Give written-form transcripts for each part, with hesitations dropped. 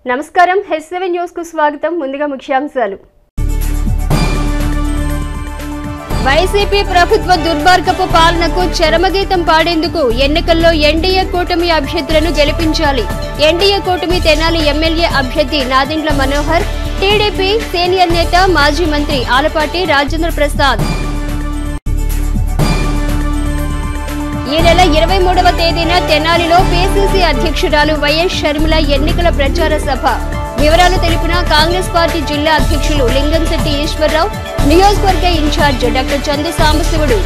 నమస్కారం H7 news కు స్వాగతం. ముందుగా ముఖ్యాంశాలు. వైసీపీ ప్రభుత్వ దుర్మార్గపు పాలనకు చరమగీతం పాడేందుకు ఎన్నికల్లో ఎన్డీఏ కూటమి అభ్యర్థులను గెలిపించాలి. ఎన్డీఏ కూటమి తెనాలి ఎమ్మెల్యే అభ్యర్థి నాదెండ్ల మనోహర్, టీడీపీ సీనియర్ నేత మాజీ మంత్రి ఆలపాటి రాజేంద్ర ప్రసాద్. ఈ నెల 23వ తేదీన తెనాలిలో పీసీసీ అధ్యక్షురాలు వైఎస్ షర్మిల ఎన్నికల ప్రచార సభ. వివరాలు తెలిపిన కాంగ్రెస్ పార్టీ జిల్లా అధ్యక్షులు లింగంశెట్టి ఈశ్వరరావు, నియోజకవర్గ ఇన్ఛార్జ్ డాక్టర్ చందు సాంబశివుడు.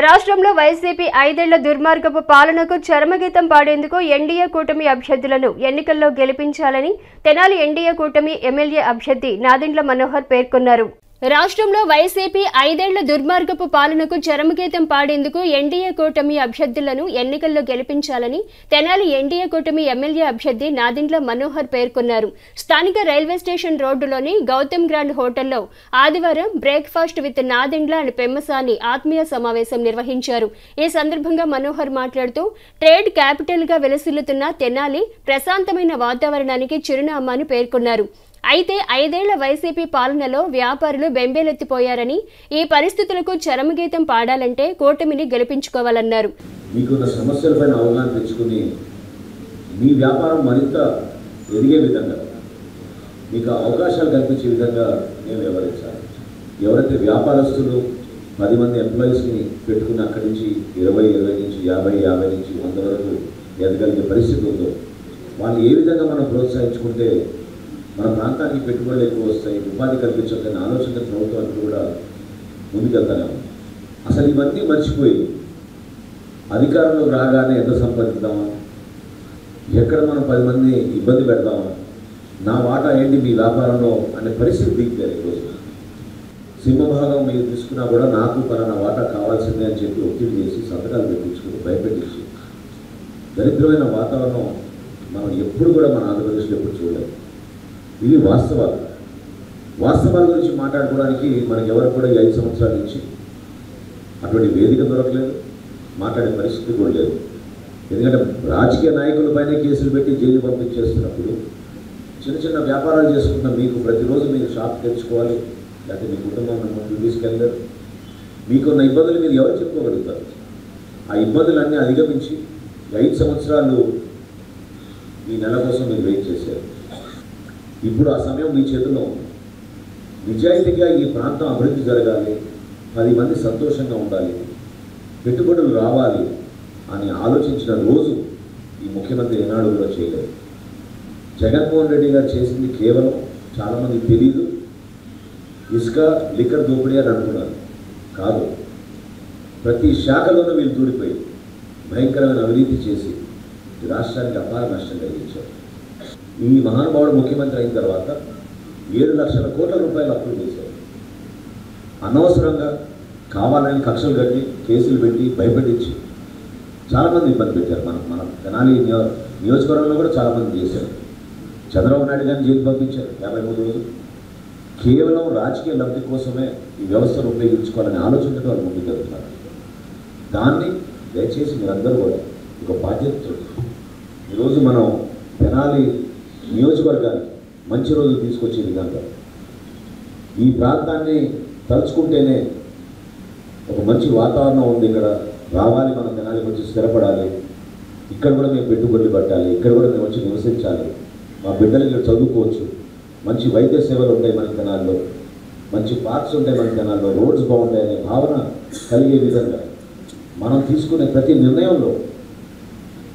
రాష్ట్రంలో వైసీపీ 5 ఏళ్ల దుర్మార్గపు పాలనకు చరమగీతం పాడేందుకు ఎన్డీఏ కూటమి అభ్యర్థులను ఎన్నికల్లో గెలిపించాలని తెనాలి ఎన్డీఏ కూటమి ఎమ్మెల్యే అభ్యర్థి నాదెండ్ల మనోహర్ పేర్కొన్నారు. రాష్ట్రంలో వైసీపీ 5 ఏళ్ల దుర్మార్గపు పాలనకు చరమగీతం పాడేందుకు ఎన్డీఏ కూటమి అభ్యర్థులను ఎన్నికల్లో గెలిపించాలని తెనాలి ఎన్డీఏ కూటమి ఎమ్మెల్యే అభ్యర్థి నాదెండ్ల మనోహర్ పేర్కొన్నారు. స్థానిక రైల్వే స్టేషన్ రోడ్డులోని గౌతమ్ గ్రాండ్ హోటల్లో ఆదివారం breakfast with Nadendla and Pemmasani ఆత్మీయ సమావేశం నిర్వహించారు. ఈ సందర్భంగా మనోహర్ మాట్లాడుతూ ట్రేడ్ క్యాపిటల్ గా వెలసిల్లుతున్న తెనాలి ప్రశాంతమైన వాతావరణానికి చిరునామా అని పేర్కొన్నారు. అయితే 5 ఏళ్ల వైసీపీ పాలనలో వ్యాపారులు బెంబేలెత్తిపోయారని, ఈ పరిస్థితులకు చరమగీతం పాడాలంటే కూటమిని గెలిపించుకోవాలన్నారు. మీకున్న సమస్యలపైన అవగాహన తెచ్చుకుని మీ వ్యాపారం మరింత ఎదిగే విధంగా, మీకు అవకాశాలు కల్పించే విధంగా నేను వ్యవహరించాలి. ఎవరైతే వ్యాపారస్తులు 10 మంది ఎంప్లాయీస్ని పెట్టుకుని అక్కడి నుంచి 20 నుంచి 50 నుంచి 100 వరకు ఎదగలిగే పరిస్థితి ఉందో వాళ్ళు ఏ విధంగా మనం ప్రోత్సహించుకుంటే మన ప్రాంతానికి పెట్టుబడులు ఎక్కువ వస్తాయి, ఉపాధి కల్పించాలనే ఆలోచన ప్రభుత్వానికి కూడా ముందుకెళ్తానే ఉంది. అసలు ఇవన్నీ మర్చిపోయి అధికారంలోకి రాగానే ఎంత సంపాదిద్దామా, ఎక్కడ మనం 10 మంది ఇబ్బంది పెడదామా, నా వాటా ఏంటి మీ వ్యాపారంలో అనే పరిస్థితి దిగుతారు. ఈరోజు సింహభాగం మీరు తీసుకున్నా కూడా నాకు పలానా వాటా కావాల్సిందే అని చెప్పి ఒత్తిడి చేసి సంతకాలు పెట్టించుకుని భయపెట్టించి దరిద్రమైన వాతావరణం మనం ఎప్పుడు కూడా మన ఆంధ్రప్రదేశ్లో ఎప్పుడు చూడలేదు. ఇవి వాస్తవాల గురించి మాట్లాడుకోవడానికి మనకి ఎవరు కూడా 5 సంవత్సరాల నుంచి అటువంటి వేదిక దొరకలేదు, మాట్లాడే పరిస్థితి కూడా లేదు. ఎందుకంటే రాజకీయ నాయకులపైనే కేసులు పెట్టి జైలు పంపించేస్తున్నప్పుడు చిన్న చిన్న వ్యాపారాలు చేసుకున్న మీకు ప్రతిరోజు మీరు షాప్ తెచ్చుకోవాలి, లేకపోతే మీ కుటుంబం ముందుకు తీసుకెళ్ళారు, మీకున్న ఇబ్బందులు మీరు ఎవరు చెప్పుకోగలుగుతారు? ఆ ఇబ్బందులన్నీ అధిగమించి 5 సంవత్సరాలు ఈ నెల కోసం మీరు వెయిట్ చేశారు. ఇప్పుడు ఆ సమయం మీ చేతుల్లో ఉంది. నిజాయితీగా ఈ ప్రాంతం అభివృద్ధి జరగాలి, 10 మంది సంతోషంగా ఉండాలి, పెట్టుబడులు రావాలి అని ఆలోచించిన రోజు ఈ ముఖ్యమంత్రి ఏనాడు కూడా చేయలేదు. జగన్మోహన్ రెడ్డి గారు చేసింది కేవలం చాలామంది తెలీదు, ఇసుక లిక్కర్ దోపిడీ అని అనుకున్నారు. కాదు, ప్రతి శాఖలోనూ వీళ్ళు దూరిపోయి భయంకరమైన అవినీతి చేసి రాష్ట్రానికి అపార నష్టం కలిగించారు. ఈ మహానుభావుడు ముఖ్యమంత్రి అయిన తర్వాత 7 లక్షల కోట్ల రూపాయలు అప్పులు చేశారు. అనవసరంగా కావాలని కక్షలు కట్టి కేసులు పెట్టి భయపెట్టించి చాలామంది ఇబ్బంది పెట్టారు. మన తెనాలి నియోజకవర్గంలో కూడా చాలామంది చేశారు. చంద్రబాబు నాయుడు గారిని జైలు పంపించారు 53 రోజులు. కేవలం రాజకీయ లబ్ధి కోసమే ఈ వ్యవస్థను ఉపయోగించుకోవాలనే ఆలోచనతో వాళ్ళు ముందుకెళ్తున్నారు. దాన్ని దయచేసి మీరందరూ కూడా ఒక బాధ్యత. ఈరోజు మనం తెనాలి నియోజకవర్గానికి మంచి రోజులు తీసుకొచ్చే విధంగా ఈ ప్రాంతాన్ని తలుచుకుంటేనే ఒక మంచి వాతావరణం ఉంది. ఇక్కడ రావాలి, మనం తెనాలికి వచ్చి స్థిరపడాలి, ఇక్కడ కూడా మేము పెట్టుబడులు పెట్టాలి, ఇక్కడ కూడా మేము వచ్చి నివసించాలి, మా బిడ్డలు ఇక్కడ చదువుకోవచ్చు, మంచి వైద్య సేవలు ఉంటాయి మన తెనాల్లో, మంచి పార్క్స్ ఉంటాయి మన తెనాల్లో, రోడ్స్ బాగుంటాయనే భావన కలిగే విధంగా మనం తీసుకునే ప్రతి నిర్ణయంలో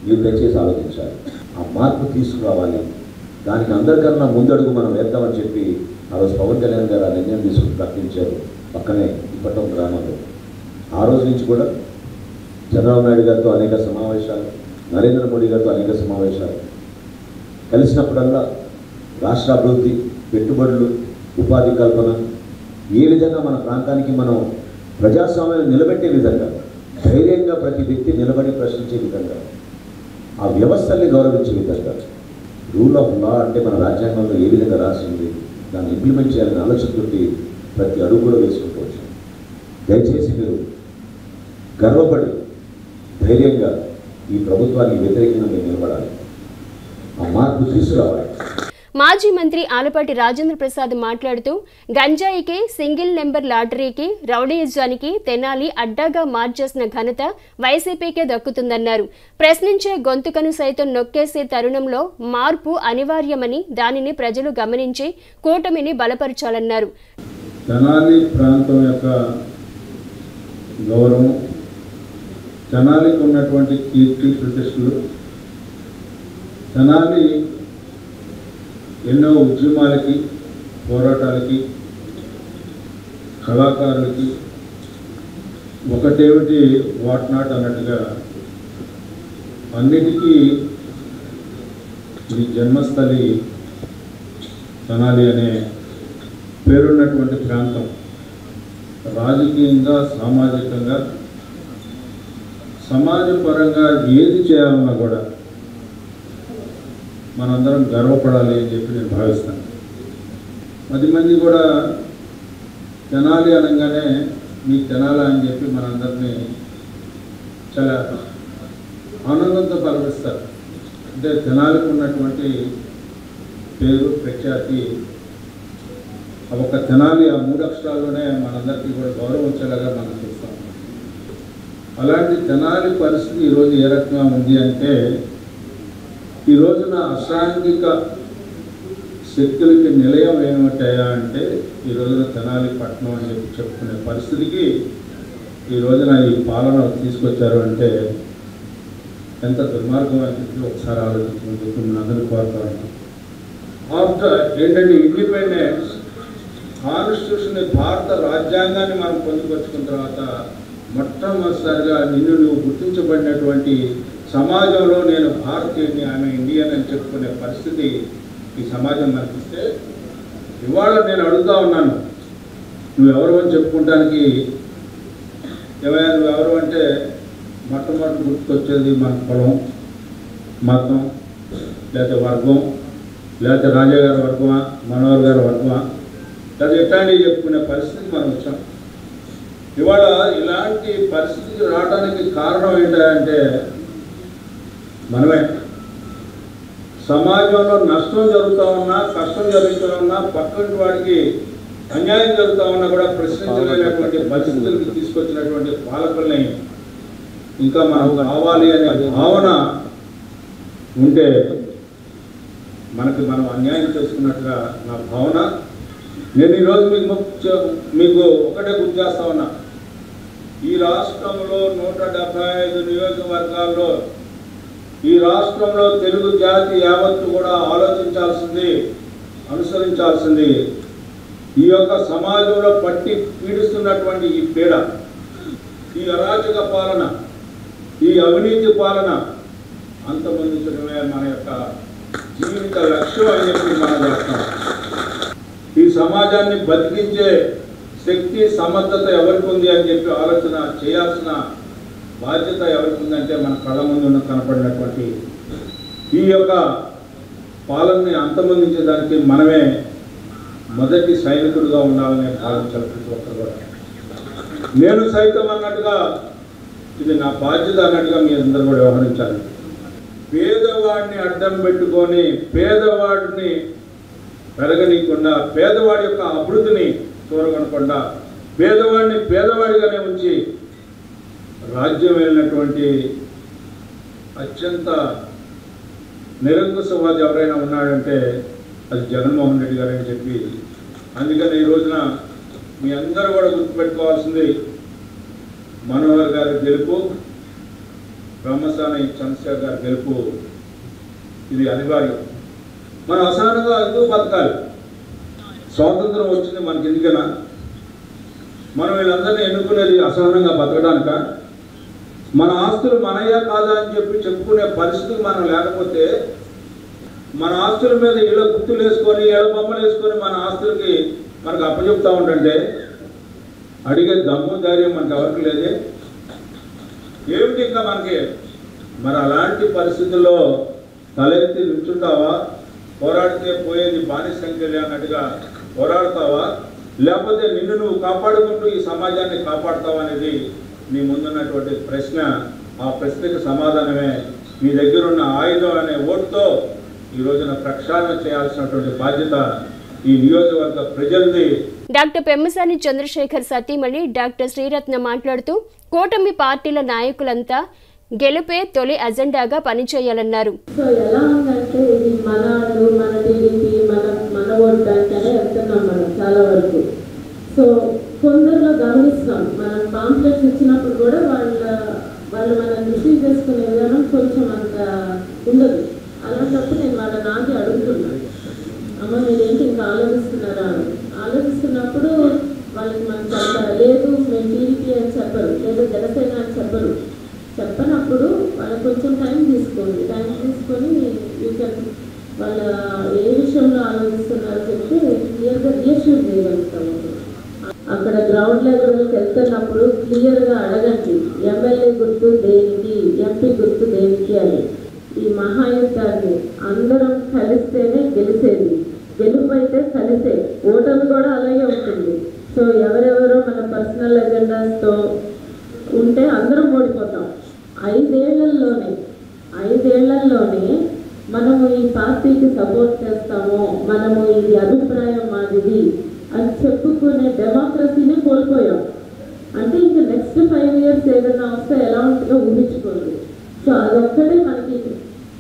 మీరు దయచేసి ఆలోచించాలి. ఆ మార్పు తీసుకురావాలి. దానికి అందరికన్నా ముందడుగు మనం వేద్దామని చెప్పి ఆ రోజు పవన్ కళ్యాణ్ గారు ఆ నిర్ణయం తీసుకుని ప్రకటించారు. పక్కనే ఇప్పటం గ్రామంలో ఆ రోజు నుంచి కూడా చంద్రబాబు నాయుడు గారితో అనేక సమావేశాలు, నరేంద్ర మోడీ గారితో అనేక సమావేశాలు, కలిసినప్పుడల్లా రాష్ట్ర అభివృద్ధి, పెట్టుబడులు, ఉపాధి కల్పన, ఏ విధంగా మన ప్రాంతానికి మనం ప్రజాస్వామ్యాన్ని నిలబెట్టే విధంగా, ధైర్యంగా ప్రతి వ్యక్తి నిలబడి ప్రశ్నించే విధంగా, ఆ వ్యవస్థల్ని గౌరవించే విధంగా, రూల్ ఆఫ్ లా అంటే మన రాజ్యాంగంలో ఏ విధంగా రాసింది దాన్ని ఇంప్లిమెంట్ చేయాలని ఆలోచనతోటి ప్రతి అడుగు కూడా వేసుకుంటూ వచ్చాం. దయచేసి మీరు గర్వపడి ధైర్యంగా ఈ ప్రభుత్వానికి వ్యతిరేకంగా మీరు నిలబడాలి. ఆ మార్పు తీసుకురావాలి. మాజీ మంత్రి ఆలపాటి రాజేంద్ర ప్రసాద్ మాట్లాడుతూ గంజాయికి, సింగిల్ నెంబర్ లాటరీకి, రౌడీయిజానికి తెనాలి అడ్డాగా మార్చేసిన ఘనత వైసీపీకే దక్కుతుందన్నారు. ప్రశ్నించే గొంతుకను సైతం నొక్కేసే తరుణంలో మార్పు అనివార్యమని, దానిని ప్రజలు గమనించి కూటమిని బలపరచాలన్నారు. తెనాలి ప్రాంతం యొక్క గౌరవం, తెనాలికి ఉన్నటువంటి కీర్తి ప్రతిష్టలు, తెనాలి ఎన్నో ఉద్యమాలకి, పోరాటాలకి, కళాకారులకి ఒకటేమిటి వాట్ నాట్ అన్నట్టుగా అన్నిటికీ ఈ జన్మస్థలి తెనాలి అనే పేరున్నటువంటి ప్రాంతం. రాజకీయంగా, సామాజికంగా, సమాజపరంగా ఏది చేయాలన్నా కూడా మనందరం గర్వపడాలి అని చెప్పి నేను భావిస్తాను. 10 మంది కూడా తెనాలి అనగానే మీ తెనాలి అని చెప్పి మనందరినీ చాలా ఆనందంతో పలకరిస్తారు. అంటే తెనాలికి ఉన్నటువంటి పేరు, ప్రఖ్యాతి, ఒక తెనాలి ఆ 3 అక్షరాల్లోనే మనందరికీ కూడా గౌరవం వచ్చేలాగా మనం చూస్తాం. అలాంటి తెనాలి పరిస్థితి ఈరోజు ఏ రకంగా ఉంది అంటే, ఈ రోజున అసాంఘిక శక్తులకి నిలయం ఏమిటాయా అంటే ఈ రోజున తెనాలి పట్టణం అని చెప్పి చెప్పుకునే పరిస్థితికి ఈ రోజున ఈ పాలన తీసుకొచ్చారు అంటే ఎంత దుర్మార్గం అని చెప్పి ఒకసారి ఆలోచించమని చెప్పి మన అందరికీ కోరుతాను. ఆఫ్టర్ ఏంటంటే ఇండిపెండెన్స్, కాన్స్టిట్యూషన్, భారత రాజ్యాంగాన్ని మనం పొందుపరుచుకున్న తర్వాత మొట్టమొదటిసారిగా నువ్వు గుర్తించబడినటువంటి సమాజంలో నేను భారతీయుని, ఆమె ఇండియన్ అని చెప్పుకునే పరిస్థితి ఈ సమాజం కనిపిస్తే, ఇవాళ నేను అడుగుతా ఉన్నాను, నువ్వెవరు అని చెప్పుకోవడానికి ఏమైనా నువ్వెవరు అంటే మొట్టమొదటి గుర్తుకొచ్చేది మన కులం, మతం, లేకపోతే వర్గం, లేకపోతే రాజా గారి వర్గమా, మనోహర్ గారి వర్గమా, లేదా ఎట్లాంటివి చెప్పుకునే పరిస్థితికి మనం వచ్చాం. ఇవాళ ఇలాంటి పరిస్థితికి రావడానికి కారణం ఏంటంటే మనమే. సమాజంలో నష్టం జరుగుతూ ఉన్నా, కష్టం జరుగుతూ ఉన్నా, పక్కన వాడికి అన్యాయం జరుగుతూ ఉన్నా కూడా ప్రశ్నించలేనటువంటి పరిస్థితులకు తీసుకొచ్చినటువంటి పాలకుల్ని ఇంకా మనం కావాలి అనే భావన ఉంటే మనకి మనం అన్యాయం చేసుకున్నట్టుగా నా భావన. నేను ఈరోజు మీకు ఒకటే గుర్తు చేస్తా ఉన్నా, ఈ రాష్ట్రంలో 175 నియోజకవర్గాల్లో ఈ రాష్ట్రంలో తెలుగు జాతి యావత్తు కూడా ఆలోచించాల్సింది, అనుసరించాల్సింది ఈ యొక్క సమాజంలో పట్టి పీడిస్తున్నటువంటి ఈ పీడ, ఈ అరాచక పాలన, ఈ అవినీతి పాలన అంతమొందించడమే మన యొక్క జీవిత లక్ష్యం అని చెప్పి మనం చేస్తాం. ఈ సమాజాన్ని బతికించే శక్తి, సమర్థత ఎవరికి ఉంది అని చెప్పి ఆలోచన చేయాల్సిన బాధ్యత ఎవరికి ఉందంటే మన కళ్ళ ముందు కనపడినటువంటి ఈ యొక్క పాలనని అంతమొందించేదానికి మనమే మొదటి సైనికుడిగా ఉండాలనే భావించాలి ప్రతి ఒక్కరు కూడా. నేను సైతం అన్నట్టుగా ఇది నా బాధ్యత అన్నట్టుగా మీ అందరూ కూడా వ్యవహరించాలి. పేదవాడిని అడ్డం పెట్టుకొని పేదవాడిని పెరగనీయకుండా, పేదవాడి యొక్క అభివృద్ధిని చూరగొనకుండా, పేదవాడిని పేదవాడిగానే ఉంచి రాజ్యం వెళ్ళినటువంటి అత్యంత నిరంకుశవాది ఎవరైనా ఉన్నాడంటే అది జగన్మోహన్ రెడ్డి గారు అని చెప్పి, అందుకని ఈ రోజున మీ అందరూ కూడా గుర్తుపెట్టుకోవాల్సింది మనోహర్ గారి గెలుపు, బ్రహ్మసాని చంద్రశేఖర్ గారి గెలుపు, ఇది అనివార్యం. మనం అసహనంగా ఎందుకు బతకాలి? స్వాతంత్రం వచ్చింది మనకి ఎందుకైనా? మనం వీళ్ళందరినీ ఎన్నుకునేది అసహనంగా బతకడానిక? మన ఆస్తులు మనయ్యా కాదా అని చెప్పి చెప్పుకునే పరిస్థితులు మనం లేకపోతే, మన ఆస్తుల మీద ఇళ్ళ గుర్తులు వేసుకొని, ఇళ్ళ బొమ్మలు వేసుకొని మన ఆస్తులకి మనకు అప్పచెప్తా ఉంటుంటే అడిగే దమ్ము ధైర్యం మనకు ఎవరికి లేదే ఏమిటి ఇంకా మనకి? మరి అలాంటి పరిస్థితుల్లో తలెత్తి నిల్చుంటావా? పోరాడితే పోయేది బానిస సంఖ్యలే అన్నట్టుగా పోరాడతావా? లేకపోతే నిన్ను నువ్వు కాపాడుకుంటూ ఈ సమాజాన్ని కాపాడుతావా అనేది నీ ముందున్నటువంటి ప్రశ్న. ఆ ప్రశ్నకు సమాధానమే మీ దగ్గర ఉన్న ఆయుధం అనే ఓటుతో ఈ రోజున ప్రక్షాళన చేయాల్సినటువంటి బాధ్యత ఈ నియోజకవర్గ ప్రజలది. డాక్టర్ పెమ్మసాని చంద్రశేఖర్ సతీమణి డాక్టర్ శ్రీరత్న మాట్లాడుతూ కూటమి పార్టీల నాయకులంతా గెలుపే తొలి అజెండాగా పనిచేయాలన్నారు. సో ఎలా ఉందంటే ఇది మన టీడీపీ మన ఓట్ బ్యాంక్ అనే వెళ్తున్నాం మనం చాలా వరకు. సో కొందరిలో గమనిస్తాం, మనం పాంప్లెట్స్ ఇచ్చినప్పుడు కూడా వాళ్ళు మనం రిసీవ్ చేసుకునే విధానం కొంచెం అంత ఉండదు. అలాంటప్పుడు నేను నాకే అడుగుతున్నాను, అమ్మ మీరేంటి ఇంకా ఆలోచిస్తున్నారా అని. ఆలోచిస్తున్నప్పుడు వాళ్ళకి మనకు అంత లేదు, మేము టీడీపీ అని చెప్పరు, లేదా జనసేన అని చెప్పనప్పుడు వాళ్ళకి కొంచెం టైం తీసుకొని యూ కెన్ వాళ్ళ ఏ విషయంలో ఆలోచిస్తున్నారో చెప్తే క్లియర్గా రియాష్యూర్ చేయగలుగుతాము. అక్కడ గ్రౌండ్ లెవెల్కి వెళ్తున్నప్పుడు క్లియర్గా అడగండి, ఎమ్మెల్యే గుర్తు దేనికి, ఎంపీ గుర్తు దేనికి అని. ఈ మహాయుద్ధాన్ని అందరం కలిస్తేనే గెలిచేది. గెలుపు అయితే కలిసే, ఓటమి కూడా అలాగే ఉంటుంది. సో ఎవరెవరో మన పర్సనల్ ఎజెండాస్తో ఉంటే అందరం ఓడిపోతాం. ఐదేళ్లలోనే మనము ఈ పార్టీకి సపోర్ట్ చేస్తాము, మనము ఇది అభిప్రాయం మాదిది అని చెప్పుకునే డెమోక్రసీని కోల్పోయాం. అంటే ఇంకా నెక్స్ట్ 5 years ఏదైనా వస్తే ఎలా ఉంటుందో ఊహించుకోండి. సో అదొక్కటే మనకి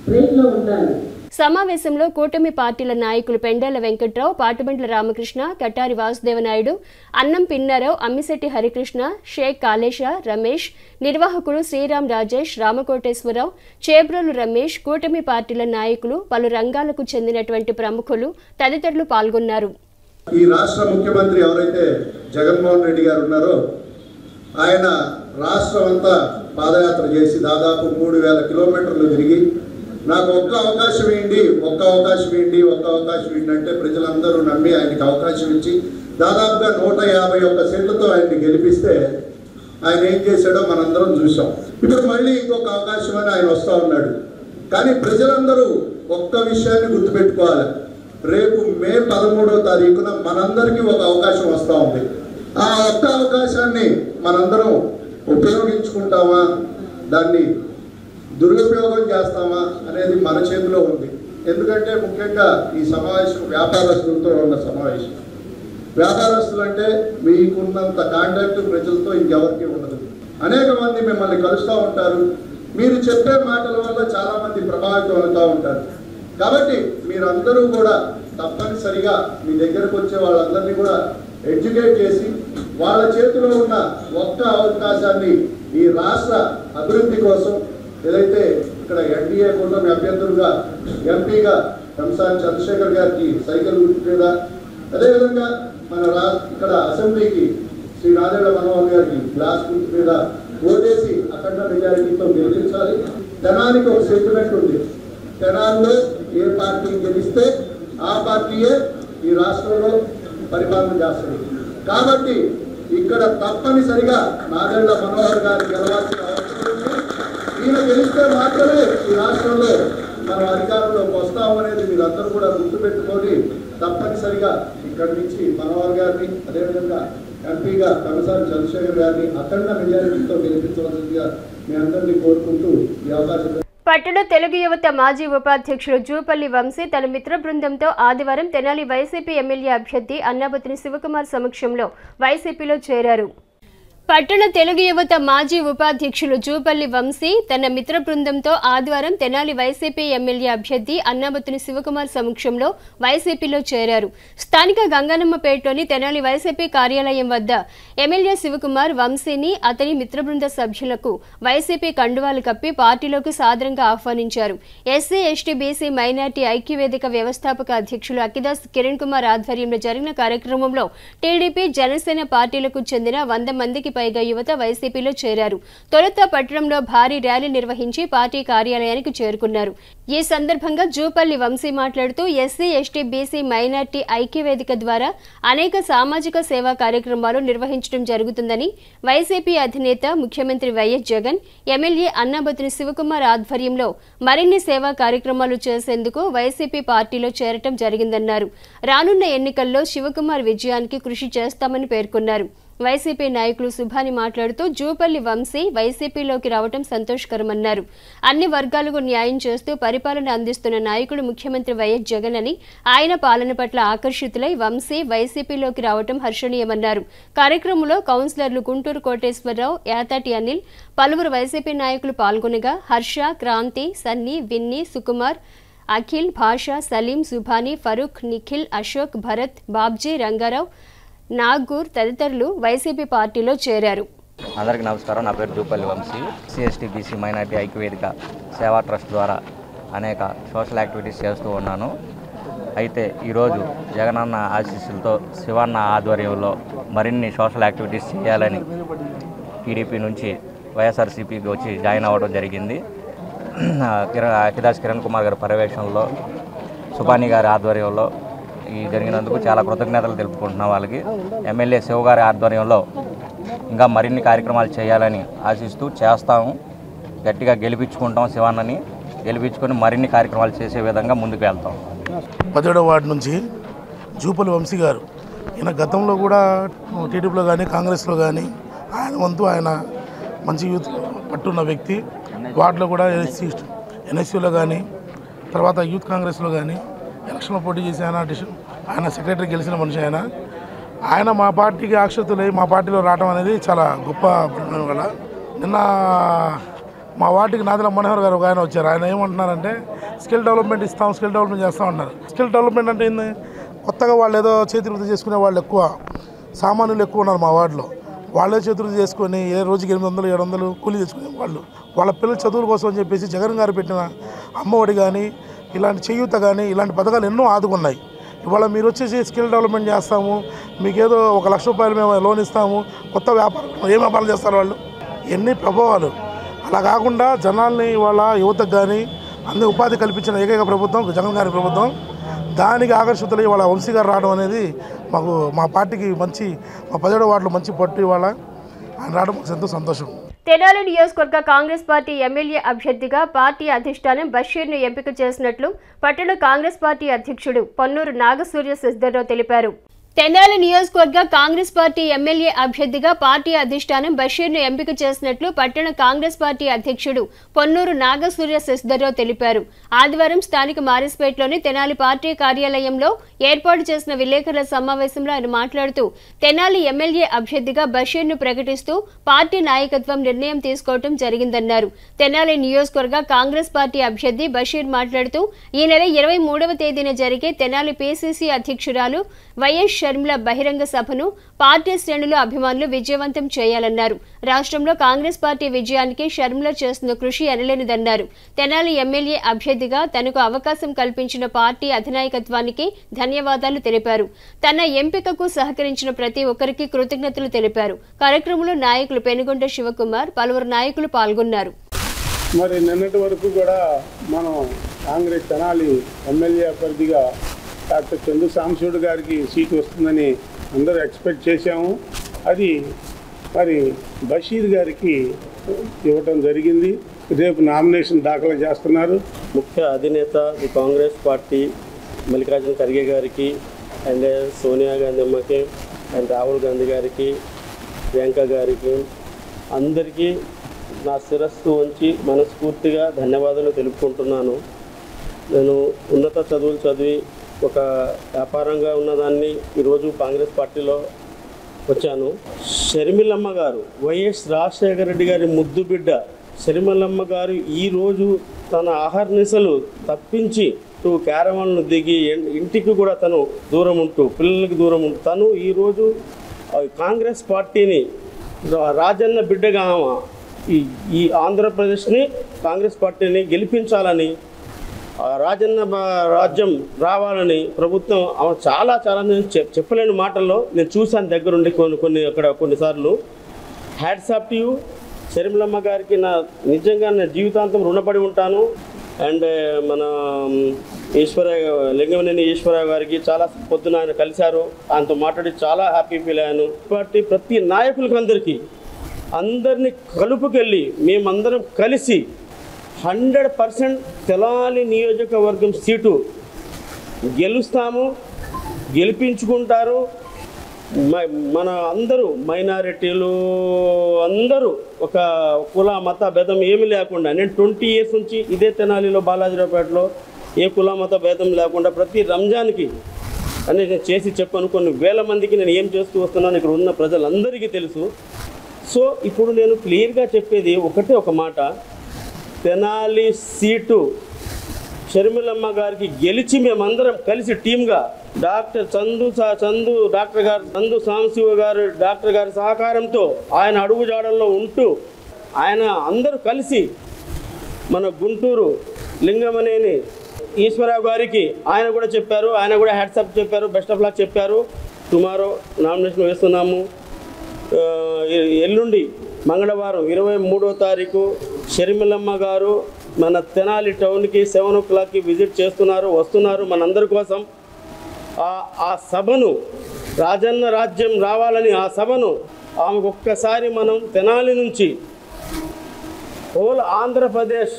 బ్రెయిన్లో ఉండాలి. సమావేశంలో కూటమి పార్టీల నాయకులు పెండేల వెంకట్రావు, పాటుబండ్ల రామకృష్ణ, కటారి వాసుదేవనాయుడు, అన్నం పిన్నారావు, అమ్మిశెట్టి హరికృష్ణ, షేక్ కాళేశ, రమేష్, నిర్వాహకులు శ్రీరామ్ రాజేష్, రామకోటేశ్వరరావు, చేబ్రోలు రమేష్, కూటమి పార్టీల నాయకులు, పలు రంగాలకు చెందినటువంటి ప్రముఖులు తదితరులు పాల్గొన్నారు. ఈ రాష్ట్ర ముఖ్యమంత్రి ఎవరైతే జగన్మోహన్ రెడ్డి గారు ఉన్నారో ఆయన రాష్ట్రం అంతా పాదయాత్ర చేసి దాదాపు 3000 కిలోమీటర్లు తిరిగి నాకు ఒక్క అవకాశం ఏంటి అంటే ప్రజలందరూ నమ్మి ఆయనకి అవకాశం ఇచ్చి దాదాపుగా 151 సీట్లతో ఆయన్ని గెలిపిస్తే ఆయన ఏం చేశాడో మనందరం చూసాం. ఇప్పుడు మళ్ళీ ఇంకొక అవకాశం అని ఆయన వస్తూ ఉన్నాడు. కానీ ప్రజలందరూ ఒక్క విషయాన్ని గుర్తుపెట్టుకోవాలి, రేపు మే 13వ తారీఖున మనందరికీ ఒక అవకాశం వస్తూ ఉంది. ఆ ఒక్క అవకాశాన్ని మనందరం ఉపయోగించుకుంటామా, దాన్ని దురుపయోగం చేస్తామా అనేది మన చేతిలో ఉంది. ఎందుకంటే ముఖ్యంగా ఈ సమావేశం వ్యాపారస్తులతో ఉన్న సమావేశం. వ్యాపారస్తులు అంటే మీకున్నంత కాంటాక్ట్ ప్రజలతో ఇంకెవరికి ఉండదు. అనేక మంది మిమ్మల్ని కలుస్తూ ఉంటారు, మీరు చెప్పే మాటల వల్ల చాలామంది ప్రభావితం అవుతూ ఉంటారు. కాబట్టి మీరందరూ కూడా తప్పనిసరిగా మీ దగ్గరకు వచ్చే వాళ్ళందరినీ కూడా ఎడ్యుకేట్ చేసి వాళ్ళ చేతిలో ఉన్న ఒక్క అవకాశాన్ని ఈ రాష్ట్ర అభివృద్ధి కోసం ఏదైతే ఇక్కడ ఎన్డీఏ కూటమి అభ్యర్థులుగా ఎంపీగా పెమ్మసాని చంద్రశేఖర్ గారికి సైకిల్ గుర్తు మీద, అదేవిధంగా మన ఇక్కడ అసెంబ్లీకి శ్రీ నాదేళ్ల మనోహర్ గారికి గ్లాస్ గుర్తు మీద ఓటేసి అఖండ మెజారిటీతో గెలిపించాలి. తెనాలికి ఒక సెంటిమెంట్ ఉంది, తెనాలిలో ఏ పార్టీ గెలిస్తే ఆ పార్టీయే ఈ రాష్ట్రంలో పరిపాలన చేస్తుంది. కాబట్టి ఇక్కడ తప్పనిసరిగా నాదేళ్ల మనోహర్ గారు గెలవాల్సిన అవసరం ఉంది. ఈయన గెలిస్తే మాత్రమే ఈ రాష్ట్రంలో మనం అధికారంలోకి వస్తామనేది మీరందరూ కూడా గుర్తుపెట్టుకొని తప్పనిసరిగా ఇక్కడి నుంచి మనోహర్ గారిని, అదేవిధంగా ఎంపీగా పెమ్మసాని చంద్రశేఖర్ గారిని అఖండ మెజారిటీతో గెలిపించవలసిందిగా మీ అందరినీ కోరుకుంటూ ఈ అవకాశం. పట్టణ తెలుగు యువత మాజీ ఉపాధ్యక్షుడు జూపల్లి వంశీ తన మిత్ర బృందంతో ఆదివారం తెనాలి వైసీపీ ఎమ్మెల్యే అభ్యర్థి అన్నాబతిని శివకుమార్ సమక్షంలో వైసీపీలో చేరారు. పట్టణ తెలుగు యువత మాజీ ఉపాధ్యక్షులు జూపల్లి వంశీ తన మిత్ర బృందంతో ఆదివారం తెనాలి వైసీపీ ఎమ్మెల్యే అభ్యర్థి అన్నాబతిని శివకుమార్ సమక్షంలో వైసీపీలో చేరారు. స్థానిక గంగనమ్మపేటలోని తెనాలి వైసీపీ కార్యాలయం వద్ద ఎమ్మెల్యే శివకుమార్ వంశీని అతని మిత్ర బృంద సభ్యులకు వైసీపీ కండువాలు కప్పి పార్టీలోకి సాదరంగా ఆహ్వానించారు. ఎస్సీ ఎస్టీ బీసీ మైనార్టీ ఐక్యవేదిక వ్యవస్థాపక అధ్యక్షులు అక్కిదాస్ కిరణ్ కుమార్ ఆధ్వర్యంలో జరిగిన కార్యక్రమంలో టీడీపీ జనసేన పార్టీలకు చెందిన 100 మందికి పైగా యువత వైసీపీలో చేరారు. తొలుత పట్టణంలో భారీ ర్యాలీ నిర్వహించి పార్టీ కార్యాలయానికి చేరుకున్నారు. ఈ సందర్భంగా జూపల్లి వంశీ మాట్లాడుతూ ఎస్సీ ఎస్టీ బీసీ మైనార్టీ ఐక్యవేదిక ద్వారా అనేక సామాజిక సేవా కార్యక్రమాలు నిర్వహించడం జరుగుతుందని, వైసీపీ అధినేత ముఖ్యమంత్రి వైఎస్ జగన్ ఎమ్మెల్యే అన్నాబతిని శివకుమార్ ఆధ్వర్యంలో మరిన్ని సేవా కార్యక్రమాలు చేసేందుకు వైసీపీ పార్టీలో చేరటం జరిగిందన్నారు. రానున్న ఎన్నికల్లో శివకుమార్ విజయానికి కృషి చేస్తామని పేర్కొన్నారు. వైసీపీ నాయకులు సుభాని మాట్లాడుతూ జూపల్లి వంశీ వైసీపీలోకి రావడం సంతోషకరమన్నారు. అన్ని వర్గాలకు న్యాయం చేస్తూ పరిపాలన అందిస్తున్న నాయకుడు ముఖ్యమంత్రి వైఎస్ జగన్ అని, ఆయన పాలన పట్ల ఆకర్షితులై వంశీ వైసీపీలోకి రావడం హర్షణీయమన్నారు. కార్యక్రమంలో కౌన్సిలర్లు గుంటూరు కోటేశ్వరరావు, యాతాటి అనిల్, పలువురు వైసీపీ నాయకులు పాల్గొనగా హర్ష, క్రాంతి, సన్నీ, విన్నీ, సుకుమార్, అఖిల్, భాష, సలీం, సుభాని, ఫరూక్, నిఖిల్, అశోక్, భరత్, బాబ్జీ, రంగారావు, నాగూర్ తదితరులు వైసీపీ పార్టీలో చేరారు. అందరికీ నమస్కారం. నా పేరు Jupalli Vamsi. SC BC minority ఐక్యవేదిక సేవా ట్రస్ట్ ద్వారా అనేక సోషల్ యాక్టివిటీస్ చేస్తూ ఉన్నాను. అయితే ఈరోజు జగనన్న ఆశీస్సులతో శివన్న ఆధ్వర్యంలో మరిన్ని సోషల్ యాక్టివిటీస్ చేయాలని టీడీపీ నుంచి వైఎస్ఆర్సీపీకి వచ్చి జాయిన్ అవ్వడం జరిగింది. అఖిదాస్ కిరణ్ కుమార్ గారి పర్యవేక్షణలో, సుబాని గారి ఆధ్వర్యంలో ఈ జరిగినందుకు చాలా కృతజ్ఞతలు తెలుపుకుంటున్నాం. వాళ్ళకి ఎమ్మెల్యే శివ గారి ఆధ్వర్యంలో ఇంకా మరిన్ని కార్యక్రమాలు చేయాలని ఆశిస్తూ చేస్తాము. గట్టిగా గెలిపించుకుంటాం. శివన్నని గెలిపించుకొని మరిన్ని కార్యక్రమాలు చేసే విధంగా ముందుకు వెళ్తాం. 17వ వార్డు నుంచి జూపల్లి వంశీ గారు, ఈయన గతంలో కూడా టీడీపీలో కానీ కాంగ్రెస్లో కానీ ఆయన వంతు ఆయన మంచి యూత్ పట్టున్న వ్యక్తి. వార్డులో కూడా ఎన్ఎస్యూలో కానీ తర్వాత యూత్ కాంగ్రెస్లో కానీ ఎలక్షన్లో పోటీ చేసి ఆయన సెక్రటరీ గెలిచిన మనిషి. ఆయన మా పార్టీకి ఆక్షతులై మా పార్టీలో రావడం అనేది చాలా గొప్ప పరిణామం. వల్ల నిన్న మా వార్డుకి నాదెల మనోహర్ గారు ఒక ఆయన వచ్చారు. ఆయన ఏమంటున్నారంటే స్కిల్ డెవలప్మెంట్ ఇస్తాం, స్కిల్ డెవలప్మెంట్ చేస్తాం అంటారు. స్కిల్ డెవలప్మెంట్ అంటే ఏంది? కొత్తగా వాళ్ళు ఏదో చేతి వృత్తి చేసుకునే వాళ్ళు ఎక్కువ, సామాన్యులు ఎక్కువ ఉన్నారు మా వార్డులో. వాళ్ళే చేతులు చేసుకొని రోజుకి 800, 700 కూలీ తెచ్చుకునే వాళ్ళు. వాళ్ళ పిల్లల చదువుల కోసం అని చెప్పేసి జగన్ గారు పెట్టిన అమ్మఒడి కానీ, ఇలాంటి చేయూత కానీ, ఇలాంటి పథకాలు ఎన్నో ఆదుకున్నాయి. ఇవాళ మీరు వచ్చేసి స్కిల్ డెవలప్మెంట్ చేస్తాము, మీకేదో 1 లక్ష రూపాయలు మేము లోన్ ఇస్తాము, కొత్త వ్యాపారం, ఏం వ్యాపారం చేస్తారు వాళ్ళు? ఎన్ని ప్రభావాలు. అలా కాకుండా జనాల్ని ఇవాళ యువతకు కానీ అన్ని ఉపాధి కల్పించిన ఏకైక ప్రభుత్వం జగన్ గారి ప్రభుత్వం. దానికి ఆకర్షితులు ఇవాళ వంశీ గారు రావడం అనేది మా పార్టీకి మంచి, మా 17వ వార్డులో మంచి పట్టు. ఇవాళ ఆయన రావడం ఎంతో సంతోషం. తెనాలి నియోజకవర్గ కాంగ్రెస్ పార్టీ ఎమ్మెల్యే అభ్యర్థిగా పార్టీ అధిష్టానం బషీర్ను ఎంపిక చేసినట్లు పట్టణ కాంగ్రెస్ పార్టీ అధ్యక్షుడు పొన్నూరు నాగసూర్య శశిధర్రావు తెలిపారు. తెనాలి నియోజకవర్గ కాంగ్రెస్ పార్టీ ఎమ్మెల్యే అభ్యర్థిగా పార్టీ అధిష్టానం బషీర్ను ఎంపిక చేసినట్లు పట్టణ కాంగ్రెస్ పార్టీ అధ్యక్షుడు పొన్నూరు నాగసూర్య శశిధర్రావు తెలిపారు. ఆదివారం స్థానిక మారిస్పేటలోని తెనాలి పార్టీ కార్యాలయంలో ఏర్పాటు చేసిన విలేకరుల సమావేశంలో ఆయన మాట్లాడుతూ తెనాలి ఎమ్మెల్యే అభ్యర్థిగా బషీర్ను ప్రకటిస్తూ పార్టీ నాయకత్వం నిర్ణయం తీసుకోవడం జరిగిందన్నారు. తెనాలి నియోజకవర్గ కాంగ్రెస్ పార్టీ అభ్యర్థి బషీర్ మాట్లాడుతూ ఈ నెల 23వ తేదీన జరిగే తెనాలి పిసిసి అధ్యక్షురాలు వైఎస్ షర్మిల బహిరంగ సభను పార్టీ శ్రేణులు, అభిమానులు విజయవంతం చేయాలన్నారు. రాష్ట్రంలో కాంగ్రెస్ పార్టీ విజయానికి షర్మిల చేస్తున్న కృషి ఎనలేనిదన్నారు. తెనాలి ఎమ్మెల్యే అభ్యర్థిగా తనకు అవకాశం కల్పించిన పార్టీ అధినాయకత్వానికి ధన్యవాదాలు తెలిపారు. తన ఎంపికకు సహకరించిన ప్రతి ఒక్కరికి కృతజ్ఞతలు తెలిపారు. కార్యక్రమంలో నాయకులు పెనుగొండ శివకుమార్, పలువురు నాయకులు పాల్గొన్నారు. మరి నిన్నటి వరకు కూడా మనం కాంగ్రెస్ తెనాలి ఎమ్మెల్యే అభ్యర్థిగా డాక్టర్ చందు సాంబశివుడు గారికి సీటు వస్తుందని అందరూ ఎక్స్పెక్ట్ చేశాము. అది మరి బషీర్ గారికి ఇవ్వటం జరిగింది. రేపు నామినేషన్ దాఖలు చేస్తున్నారు. ముఖ్య అధినేత ది కాంగ్రెస్ పార్టీ మల్లికార్జున ఖర్గే గారికి అండ్ సోనియా గాంధీ అమ్మకి అండ్ రాహుల్ గాంధీ గారికి, ప్రియాంక గారికి, అందరికీ నా శిరస్సు ఉంచి మనస్ఫూర్తిగా ధన్యవాదాలు తెలుపుకుంటున్నాను. నేను ఉన్నత చదువులు చదివి ఒక వ్యాపారంగా ఉన్నదాన్ని ఈరోజు కాంగ్రెస్ పార్టీలో వచ్చాను. షర్మిలమ్మ గారు, వైఎస్ రాజశేఖర రెడ్డి గారి ముద్దు బిడ్డ షర్మిలమ్మ గారు ఈరోజు తన ఆహర్నిశలు తప్పించి క్యారవాన్ను దిగి ఇంటికి కూడా తను దూరం ఉంటూ, పిల్లలకి దూరం ఉంటూ తను ఈరోజు కాంగ్రెస్ పార్టీని రాజన్న బిడ్డగా ఈ ఆంధ్రప్రదేశ్ని కాంగ్రెస్ పార్టీని గెలిపించాలని, రాజన్న రాజ్యం రావాలని ప్రభుత్వం చాలా నేను చెప్పలేని మాటల్లో నేను చూశాను దగ్గరుండి కొన్నిసార్లు. హ్యాట్స్ ఆఫ్ టు యూ షర్మిలమ్మ గారికి నా నిజంగా నా జీవితాంతం రుణపడి ఉంటాను. అండ్ మన లింగమనేని ఈశ్వరరావు గారికి చాలా పొద్దున ఆయన కలిశారు, ఆయనతో మాట్లాడి చాలా హ్యాపీ ఫీల్ అయ్యాను. ప్రతి నాయకులకి అందరినీ కలుపుకెళ్ళి మేమందరం కలిసి 100% తెనాలి నియోజకవర్గం సీటు గెలుస్తాము, గెలిపించుకుంటారు. మన అందరూ మైనారిటీలు అందరూ ఒక కుల మత భేదం ఏమీ లేకుండా, నేను 20 years నుంచి ఇదే తెనాలిలో బాలాజీరావుపేటలో ఏ కుల మత భేదం లేకుండా ప్రతి రంజాన్కి అని నేను చేసి చెప్పాను. కొన్ని వేల మందికి నేను ఏం చేస్తూ వస్తున్నాను ఇక్కడ ఉన్న ప్రజలందరికీ తెలుసు. సో ఇప్పుడు నేను క్లియర్గా చెప్పేది ఒకటే ఒక మాట, తెనాలి సీటు షర్మిలమ్మ గారికి గెలిచి మేమందరం కలిసి టీమ్గా డాక్టర్ చందు సాంశివ గారు డాక్టర్ గారి సహకారంతో ఆయన అడుగుజాడల్లో ఉంటూ ఆయన అందరూ కలిసి మన గుంటూరు లింగమనేని ఈశ్వరరావు గారికి ఆయన కూడా చెప్పారు, ఆయన కూడా హ్యాట్సప్ చెప్పారు, బెస్ట్ ఆఫ్ లక్ చెప్పారు. టుమారో నామినేషన్ వేస్తున్నాము. ఎల్లుండి మంగళవారం 23వ తారీఖు షర్మిలమ్మ గారు మన తెనాలి టౌన్కి 7 o'clockకి విజిట్ వస్తున్నారు మనందరి కోసం. ఆ సభను రాజన్న రాజ్యం రావాలని ఆ సభను ఆమెకు ఒక్కసారి మనం తెనాలి నుంచి హోల్ ఆంధ్రప్రదేశ్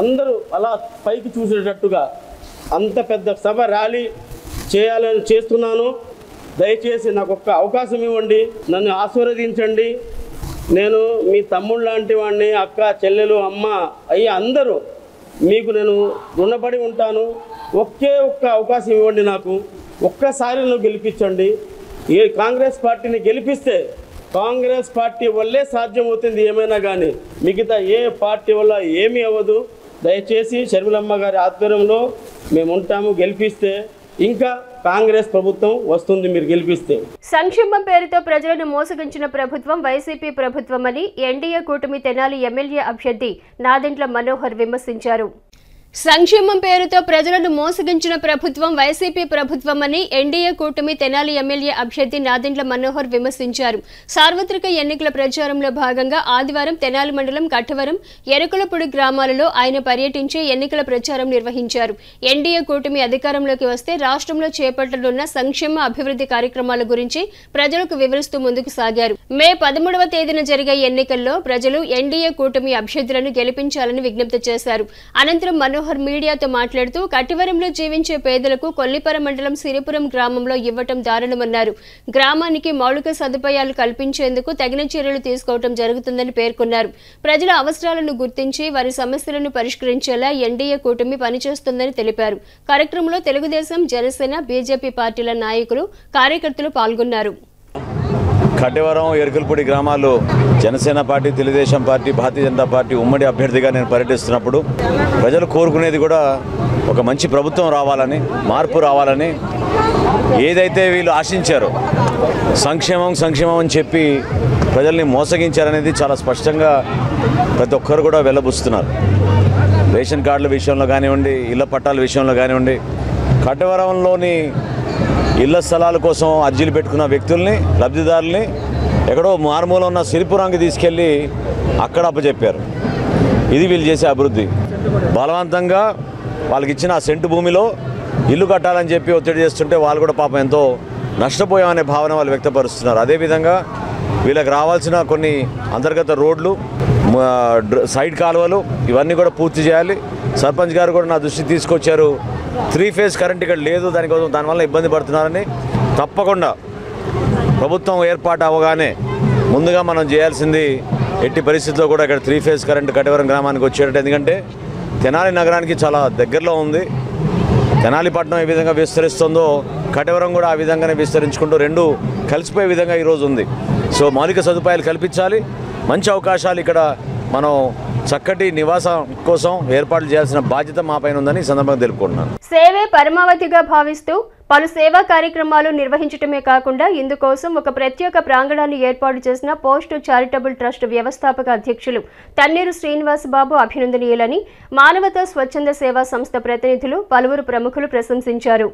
అందరూ అలా పైకి చూసేటట్టుగా అంత పెద్ద సభ ర్యాలీ చేయాలని చేస్తున్నాను. దయచేసి నాకు ఒక్క అవకాశం ఇవ్వండి, నన్ను ఆశీర్వదించండి. నేను మీ తమ్ముడు లాంటి వాడిని, అక్క చెల్లెలు అమ్మ అయ్యి అందరూ మీకు నేను రుణపడి ఉంటాను. ఒక్క అవకాశం ఇవ్వండి, నాకు ఒక్కసారి నువ్వు గెలిపించండి. ఈ కాంగ్రెస్ పార్టీని గెలిపిస్తే కాంగ్రెస్ పార్టీ వల్లే సాధ్యమవుతుంది ఏమైనా కానీ, మిగతా ఏ పార్టీ వల్ల ఏమీ అవ్వదు. దయచేసి షర్మిలమ్మ గారి ఆధ్వర్యంలో మేము ఉంటాము. గెలిపిస్తే ఇంకా కాంగ్రెస్ ప్రభుత్వం వస్తుంది మీరు గెలిపిస్తే. సంక్షేమం పేరుతో ప్రజలను మోసగించిన ప్రభుత్వం వైసీపీ ప్రభుత్వమని ఎన్డీఏ కూటమి తెనాలి ఎమ్మెల్యే అభ్యర్థి నాదెండ్ల మనోహర్ విమర్శించారు. సంక్షేమం పేరుతో ప్రజలను మోసగించిన ప్రభుత్వం వైసీపీ ప్రభుత్వమని ఎన్డీఏ కూటమి తెనాలి ఎమ్మెల్యే అభ్యర్థి నాదెండ్ల మనోహర్ విమర్శించారు. సార్వత్రిక ఎన్నికల ప్రచారంలో భాగంగా ఆదివారం తెనాలి మండలం కట్టవరం, ఎరుకులపూడి గ్రామాలలో ఆయన పర్యటించి ఎన్నికల ప్రచారం నిర్వహించారు. ఎన్డీఏ కూటమి అధికారంలోకి వస్తే రాష్ట్రంలో చేపట్టనున్న సంక్షేమ అభివృద్ధి కార్యక్రమాల గురించి ప్రజలకు వివరిస్తూ ముందుకు సాగారు. మే 13వ తేదీన జరిగే ఎన్నికల్లో ప్రజలు ఎన్డీఏ కూటమి అభ్యర్థులను గెలిపించాలని విజ్ఞప్తి చేశారు. అనంతరం మనోహర్ మీడియాతో మాట్లాడుతూ కట్టివరంలో జీవించే పేదలకు కొల్లిపర మండలం సిరిపురం గ్రామంలో ఇవ్వటం దారుణమన్నారు. గ్రామానికి మౌలిక సదుపాయాలు కల్పించేందుకు తగిన చర్యలు తీసుకోవడం జరుగుతుందని పేర్కొన్నారు. ప్రజల అవసరాలను గుర్తించి వారి సమస్యలను పరిష్కరించేలా ఎన్డీఏ కూటమి పనిచేస్తుందని తెలిపారు. కార్యక్రమంలో తెలుగుదేశం, జనసేన, బీజేపీ పార్టీల నాయకులు, కార్యకర్తలు పాల్గొన్నారు. కట్టెవరం, ఎరుకలపూడి గ్రామాల్లో Janasena party, Telugu Desam party, Bharatiya Janata party ఉమ్మడి అభ్యర్థిగా నేను పర్యటిస్తున్నప్పుడు ప్రజలు కోరుకునేది కూడా ఒక మంచి ప్రభుత్వం రావాలని, మార్పు రావాలని. ఏదైతే వీళ్ళు ఆశించారో సంక్షేమం అని చెప్పి ప్రజల్ని మోసగించారనేది చాలా స్పష్టంగా ప్రతి ఒక్కరు కూడా వెల్లబుస్తున్నారు. రేషన్ కార్డుల విషయంలో కానివ్వండి, ఇళ్ల పట్టాల విషయంలో కానివ్వండి, కట్టెవరంలోని ఇళ్ల స్థలాల కోసం అర్జీలు పెట్టుకున్న వ్యక్తుల్ని, లబ్ధిదారుల్ని ఎక్కడో మారుమూల ఉన్న సిరిపురానికి తీసుకెళ్ళి అక్కడ అప్పచెప్పారు. ఇది వీళ్ళు చేసే అభివృద్ధి. బలవంతంగా వాళ్ళకి ఇచ్చిన ఆ సెంటు భూమిలో ఇల్లు కట్టాలని చెప్పి ఒత్తిడి చేస్తుంటే వాళ్ళు కూడా పాపం ఎంతో నష్టపోయామనే భావన వాళ్ళు వ్యక్తపరుస్తున్నారు. అదేవిధంగా వీళ్ళకి రావాల్సిన కొన్ని అంతర్గత రోడ్లు, సైడ్ కాలువలు ఇవన్నీ కూడా పూర్తి చేయాలి. సర్పంచ్ గారు కూడా నా దృష్టికి తీసుకొచ్చారు. 3 phase కరెంట్ ఇక్కడ లేదు, దానివల్ల ఇబ్బంది పడుతున్నారని. తప్పకుండా ప్రభుత్వం ఏర్పాటు అవ్వగానే ముందుగా మనం చేయాల్సింది ఎట్టి పరిస్థితుల్లో కూడా ఇక్కడ 3 phase కరెంట్ కట్టవరం గ్రామానికి వచ్చేటట్టు. ఎందుకంటే తెనాలి నగరానికి చాలా దగ్గరలో ఉంది. తెనాలి పట్టణం ఏ విధంగా విస్తరిస్తుందో కట్టవరం కూడా ఆ విధంగానే విస్తరించుకుంటూ రెండు కలిసిపోయే విధంగా ఈరోజు ఉంది. సో మౌలిక సదుపాయాలు కల్పించాలి. మంచి అవకాశాలు ఇక్కడ మనం చక్కటి నివాసం కోసం ఏర్పాట్లు చేయాల్సిన బాధ్యత మా పైన ఉందని ఈ సందర్భంగా తెలుపుకుంటున్నాను. సేవే పరమావధిగా భావిస్తూ పలు సేవా కార్యక్రమాలు నిర్వహించడమే కాకుండా ఇందుకోసం ఒక ప్రత్యేక ప్రాంగణాన్ని ఏర్పాటు చేసిన పోస్ట్ చారిటబుల్ ట్రస్ట్ వ్యవస్థాపక అధ్యక్షులు తన్నీరు శ్రీనివాస్ బాబు అభినందనీయులని మానవతా స్వచ్ఛంద సేవా సంస్థ ప్రతినిధులు, పలువురు ప్రముఖులు ప్రశంసించారు.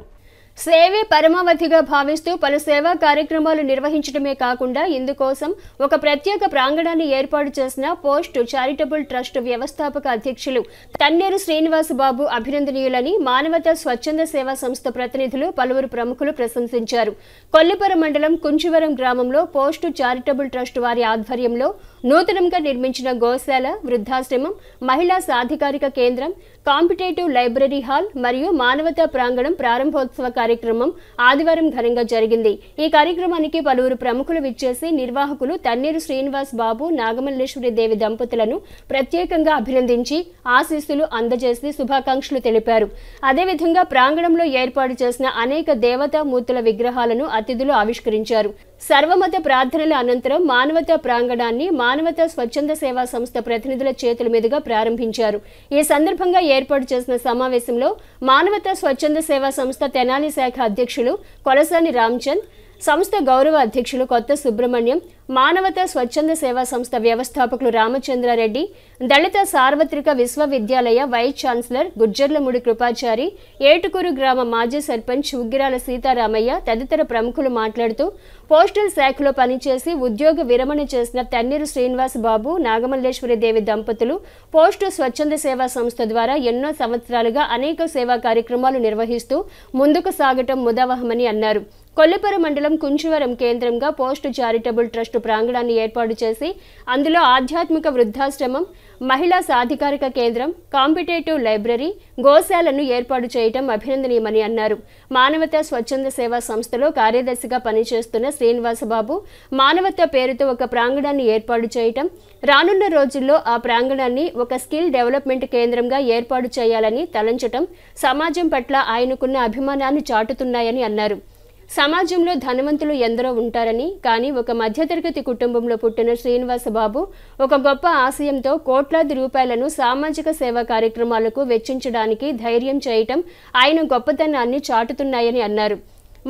సేవే పరమావధిగా భావిస్తూ పలు సేవా కార్యక్రమాలు నిర్వహించడమే కాకుండా ఇందుకోసం ఒక ప్రత్యేక ప్రాంగణాన్ని ఏర్పాటు చేసిన పోస్ట్ చారిటబుల్ ట్రస్ట్ వ్యవస్థాపక అధ్యక్షులు తన్నేరు శ్రీనివాస్ బాబు అభినందనీయులని మానవతా స్వచ్ఛంద సేవా సంస్థ ప్రతినిధులు, పలువురు ప్రముఖులు ప్రశంసించారు. కొల్లిపర మండలం కుంచివరం గ్రామంలో పోస్ట్ చారిటబుల్ ట్రస్ట్ వారి ఆధ్వర్యంలో నూతనంగా నిర్మించిన గోశాల, వృద్ధాశ్రమం, మహిళా సాధికారిక కేంద్రం, కాంపిటేటివ్ లైబ్రరీ హాల్ మరియు మానవతా ప్రాంగణం ప్రారంభోత్సవ కార్యక్రమం ఆదివారం ఘనంగా జరిగింది. ఈ కార్యక్రమానికి పలువురు ప్రముఖులు విచ్చేసి నిర్వాహకులు తన్నీరు శ్రీనివాస్ బాబు, నాగమల్లేశ్వరి దేవి దంపతులను ప్రత్యేకంగా అభినందించి ఆశీస్సులు అందజేసి శుభాకాంక్షలు తెలిపారు. అదేవిధంగా ప్రాంగణంలో ఏర్పాటు చేసిన అనేక దేవతామూర్తుల విగ్రహాలను అతిథులు ఆవిష్కరించారు. సర్వమత ప్రార్థనల అనంతరం మానవతా ప్రాంగణాన్ని మానవతా స్వచ్ఛంద సేవా సంస్థ ప్రతినిధుల చేతుల మీదుగా ప్రారంభించారు. ఈ సందర్భంగా ఏర్పాటు చేసిన సమావేశంలో మానవతా స్వచ్ఛంద సేవా సంస్థ తెనాలి శాఖ అధ్యక్షులు కొలసాని రామచంద్, సంస్థ గౌరవ అధ్యక్షులు కొత్త సుబ్రహ్మణ్యం, మానవతా స్వచ్ఛంద సేవా సంస్థ వ్యవస్థాపకులు రామచంద్రారెడ్డి, దళిత సార్వత్రిక విశ్వవిద్యాలయ వైస్ ఛాన్సలర్ గుజ్జర్లమూడి కృపాచారి, ఏటుకూరు గ్రామ మాజీ సర్పంచ్ ఉగ్గిరాల సీతారామయ్య తదితర ప్రముఖులు మాట్లాడుతూ పోస్టల్ శాఖలో పనిచేసి ఉద్యోగ విరమణ చేసిన తన్నీరు శ్రీనివాస్ బాబు, నాగమల్లేశ్వరి దేవి దంపతులు పోస్టు స్వచ్ఛంద సేవా సంస్థ ద్వారా ఎన్నో సంవత్సరాలుగా అనేక సేవా కార్యక్రమాలు నిర్వహిస్తూ ముందుకు సాగటం ముదావహమని అన్నారు. కొల్లిపర మండలం కుంచువరం కేంద్రంగా పోస్టు చారిటబుల్ ట్రస్ట్ ప్రాంగణాన్ని ఏర్పాటు చేసి అందులో ఆధ్యాత్మిక వృద్ధాశ్రమం, మహిళా సాధికారిక కేంద్రం, కాంపిటేటివ్ లైబ్రరీ, గోశాలను ఏర్పాటు చేయడం అభినందనీయమని అన్నారు. మానవతా స్వచ్ఛంద సేవా సంస్థలో కార్యదర్శిగా పనిచేస్తున్న శ్రీనివాసబాబు మానవతా పేరుతో ఒక ప్రాంగణాన్ని ఏర్పాటు చేయటం, రానున్న రోజుల్లో ఆ ప్రాంగణాన్ని ఒక స్కిల్ డెవలప్మెంట్ కేంద్రంగా ఏర్పాటు చేయాలని తలంచటం సమాజం పట్ల ఆయనకున్న అభిమానాన్ని చాటుతున్నాయని అన్నారు. సమాజంలో ధనవంతులు ఎందరో ఉంటారని, కానీ ఒక మధ్యతరగతి కుటుంబంలో పుట్టిన శ్రీనివాసబాబు ఒక గొప్ప ఆశయంతో కోట్లాది రూపాయలను సామాజిక సేవా కార్యక్రమాలకు వెచ్చించడానికి ధైర్యం చేయటం ఆయన గొప్పతనాన్ని చాటుతున్నాయని అన్నారు.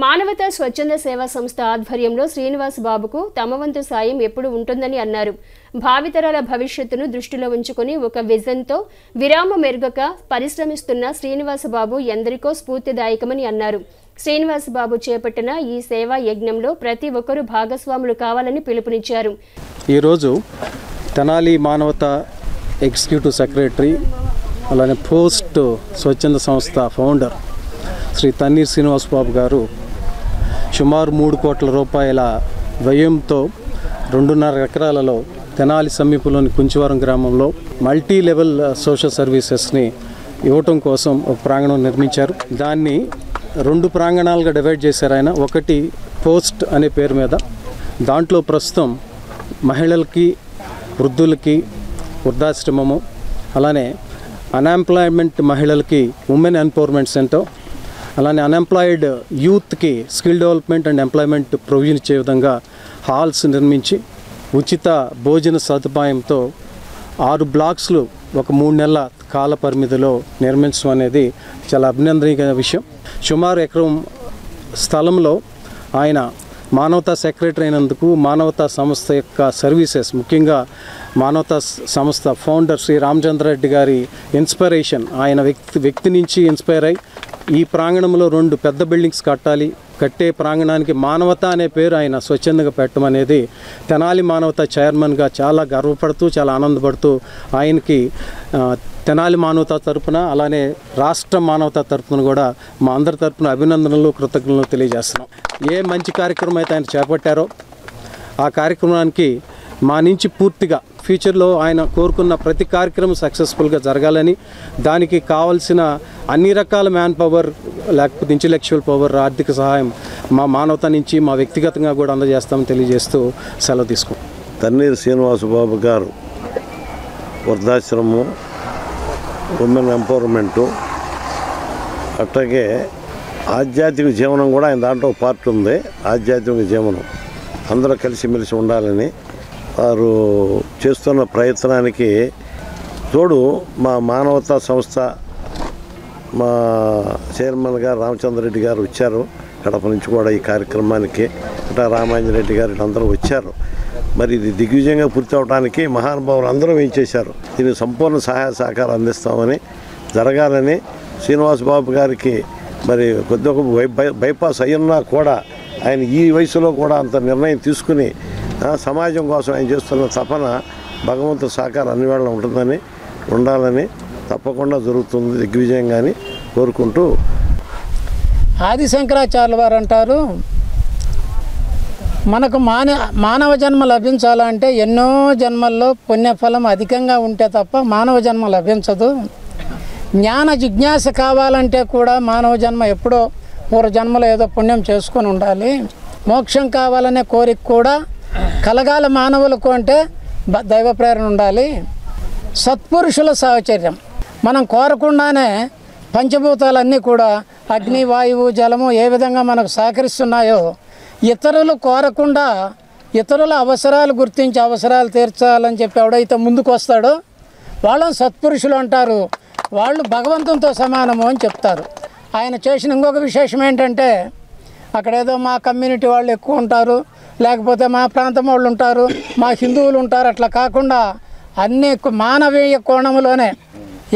మానవతా స్వచ్ఛంద సేవా సంస్థ ఆధ్వర్యంలో శ్రీనివాసబాబుకు తమ వంతు సాయం ఎప్పుడు ఉంటుందని అన్నారు. భావితరాల భవిష్యత్తును దృష్టిలో ఉంచుకుని ఒక విజన్తో విరామం ఎరుగక పరిశ్రమిస్తున్న శ్రీనివాసబాబు ఎందరికో స్ఫూర్తిదాయకమని అన్నారు. శ్రీనివాసబాబు చేపట్టిన ఈ సేవా యజ్ఞంలో ప్రతి ఒక్కరూ భాగస్వాములు కావాలని పిలుపునిచ్చారు. ఈరోజు తెనాలి మానవతా ఎగ్జిక్యూటివ్ సెక్రటరీ అలానే పోస్ట్ స్వచ్ఛంద సంస్థ ఫౌండర్ శ్రీ తన్నీర్ శ్రీనివాసబాబు గారు సుమారు 3 కోట్ల రూపాయల వ్యయంతో 2.5 ఎకరాలలో తెనాలి సమీపంలోని కుంచువరం గ్రామంలో మల్టీ లెవెల్ సోషల్ సర్వీసెస్ని ఇవ్వటం కోసం ఒక ప్రాంగణం నిర్మించారు. దాన్ని 2 ప్రాంగణాలుగా డివైడ్ చేశారు ఆయన. ఒకటి పోస్ట్ అనే పేరు మీద, దాంట్లో ప్రస్తుతం మహిళలకి, వృద్ధులకి వృద్ధాశ్రమము, అలానే అన్ఎంప్లాయ్మెంట్ మహిళలకి ఉమెన్ ఎంపవర్మెంట్ సెంటర్, అలానే అన్ఎంప్లాయిడ్ యూత్కి skill development and employment provision ఇచ్చే విధంగా హాల్స్ నిర్మించి ఉచిత భోజన సదుపాయంతో 6 బ్లాక్స్లు ఒక 3 నెలల కాల పరిమితిలో నిర్మించడం అనేది చాలా అభినందనీయ విషయం. సుమారు ఎకరం స్థలంలో ఆయన మానవతా సెక్రటరీ అయినందుకు మానవతా సంస్థ యొక్క సర్వీసెస్, ముఖ్యంగా మానవతా సంస్థ ఫౌండర్ శ్రీ రామచంద్రారెడ్డి గారి ఇన్స్పిరేషన్, ఆయన వ్యక్తి నుంచి ఇన్స్పైర్ అయ్యి ఈ ప్రాంగణంలో 2 పెద్ద బిల్డింగ్స్ కట్టే ప్రాంగణానికి మానవత అనే పేరు ఆయన స్వచ్ఛందంగా పెట్టడం అనేది తెనాలి మానవత చైర్మన్గా చాలా గర్వపడుతూ, చాలా ఆనందపడుతూ ఆయనకి తెనాలి మానవత తరపున, అలానే రాష్ట్ర మానవత తరపున కూడా మా అందరి తరపున అభినందనలు, కృతజ్ఞతలు తెలియజేస్తున్నాం. ఏ మంచి కార్యక్రమం అయితే ఆయన చేపట్టారో ఆ కార్యక్రమానికి మా నుంచి పూర్తిగా ఫ్యూచర్లో ఆయన కోరుకున్న ప్రతి కార్యక్రమం సక్సెస్ఫుల్గా జరగాలని, దానికి కావాల్సిన అన్ని రకాల మ్యాన్ పవర్, లేకపోతే ఇంటెలెక్చువల్ పవర్, ఆర్థిక సహాయం మా మానవత నుంచి, మా వ్యక్తిగతంగా కూడా అందజేస్తామని తెలియజేస్తూ సెలవు తీసుకుంటాం. తన్నీరు శ్రీనివాసబాబు గారు వృద్ధాశ్రమం, ఉమెన్ ఎంపవర్మెంటు, అట్లాగే ఆధ్యాత్మిక జీవనం కూడా ఆయన దాంట్లో పార్ట్ ఉంది. ఆధ్యాత్మిక జీవనం అందరూ కలిసిమెలిసి ఉండాలని వారు చేస్తున్న ప్రయత్నానికి తోడు మా మానవతా సంస్థ మా చైర్మన్ గారు రామచంద్రరెడ్డి గారు వచ్చారు. కడప నుంచి కూడా ఈ కార్యక్రమానికి ఇట్లా రామాంజరెడ్డి గారు అందరూ వచ్చారు. మరి ఇది దిగ్విజయంగా పూర్తి అవడానికి మహానుభావులు అందరూ ఏం చేశారు. దీనికి సంపూర్ణ సహాయ సహకారం అందిస్తామని, జరగాలని శ్రీనివాసబాబు గారికి మరి కొద్దిగా బైపాస్ అయ్యున్నా కూడా ఆయన ఈ వయసులో కూడా అంత నిర్ణయం తీసుకుని సమాజం కోసం ఆయన చేస్తున్న తపన భగవంతుడి సహకారం అన్ని వేళ ఉండాలని తప్పకుండా జరుగుతుంది దిగ్విజయంగాని కోరుకుంటూ. ఆది శంకరాచార్యుల వారు అంటారు, మనకు మానవ జన్మ లభించాలంటే ఎన్నో జన్మల్లో పుణ్యఫలం అధికంగా ఉంటే తప్ప మానవ జన్మ లభించదు. జ్ఞాన జిజ్ఞాస కావాలంటే కూడా మానవ జన్మ ఎప్పుడో పూర్వ జన్మలో ఏదో పుణ్యం చేసుకొని ఉండాలి. మోక్షం కావాలనే కోరిక కూడా కలగాల మానవులకు అంటే దైవ ప్రేరణ ఉండాలి. సత్పురుషుల సాహచర్యం మనం కోరకుండానే పంచభూతాలన్నీ కూడా అగ్ని, వాయువు, జలము ఏ విధంగా మనకు సహకరిస్తున్నాయో ఇతరులు కోరకుండా ఇతరుల అవసరాలు గుర్తించి అవసరాలు తీర్చాలని చెప్పి ఎవడైతే ముందుకు వస్తాడో వాళ్ళని సత్పురుషులు అంటారు. వాళ్ళు భగవంతునితో సమానము అని చెప్తారు. ఆయన చేసిన ఇంకొక విశేషం ఏంటంటే అక్కడేదో మా కమ్యూనిటీ వాళ్ళు ఎక్కువ ఉంటారు, లేకపోతే మా ప్రాంతం వాళ్ళు ఉంటారు, మా హిందువులు ఉంటారు, అట్లా కాకుండా అన్ని మానవీయ కోణంలోనే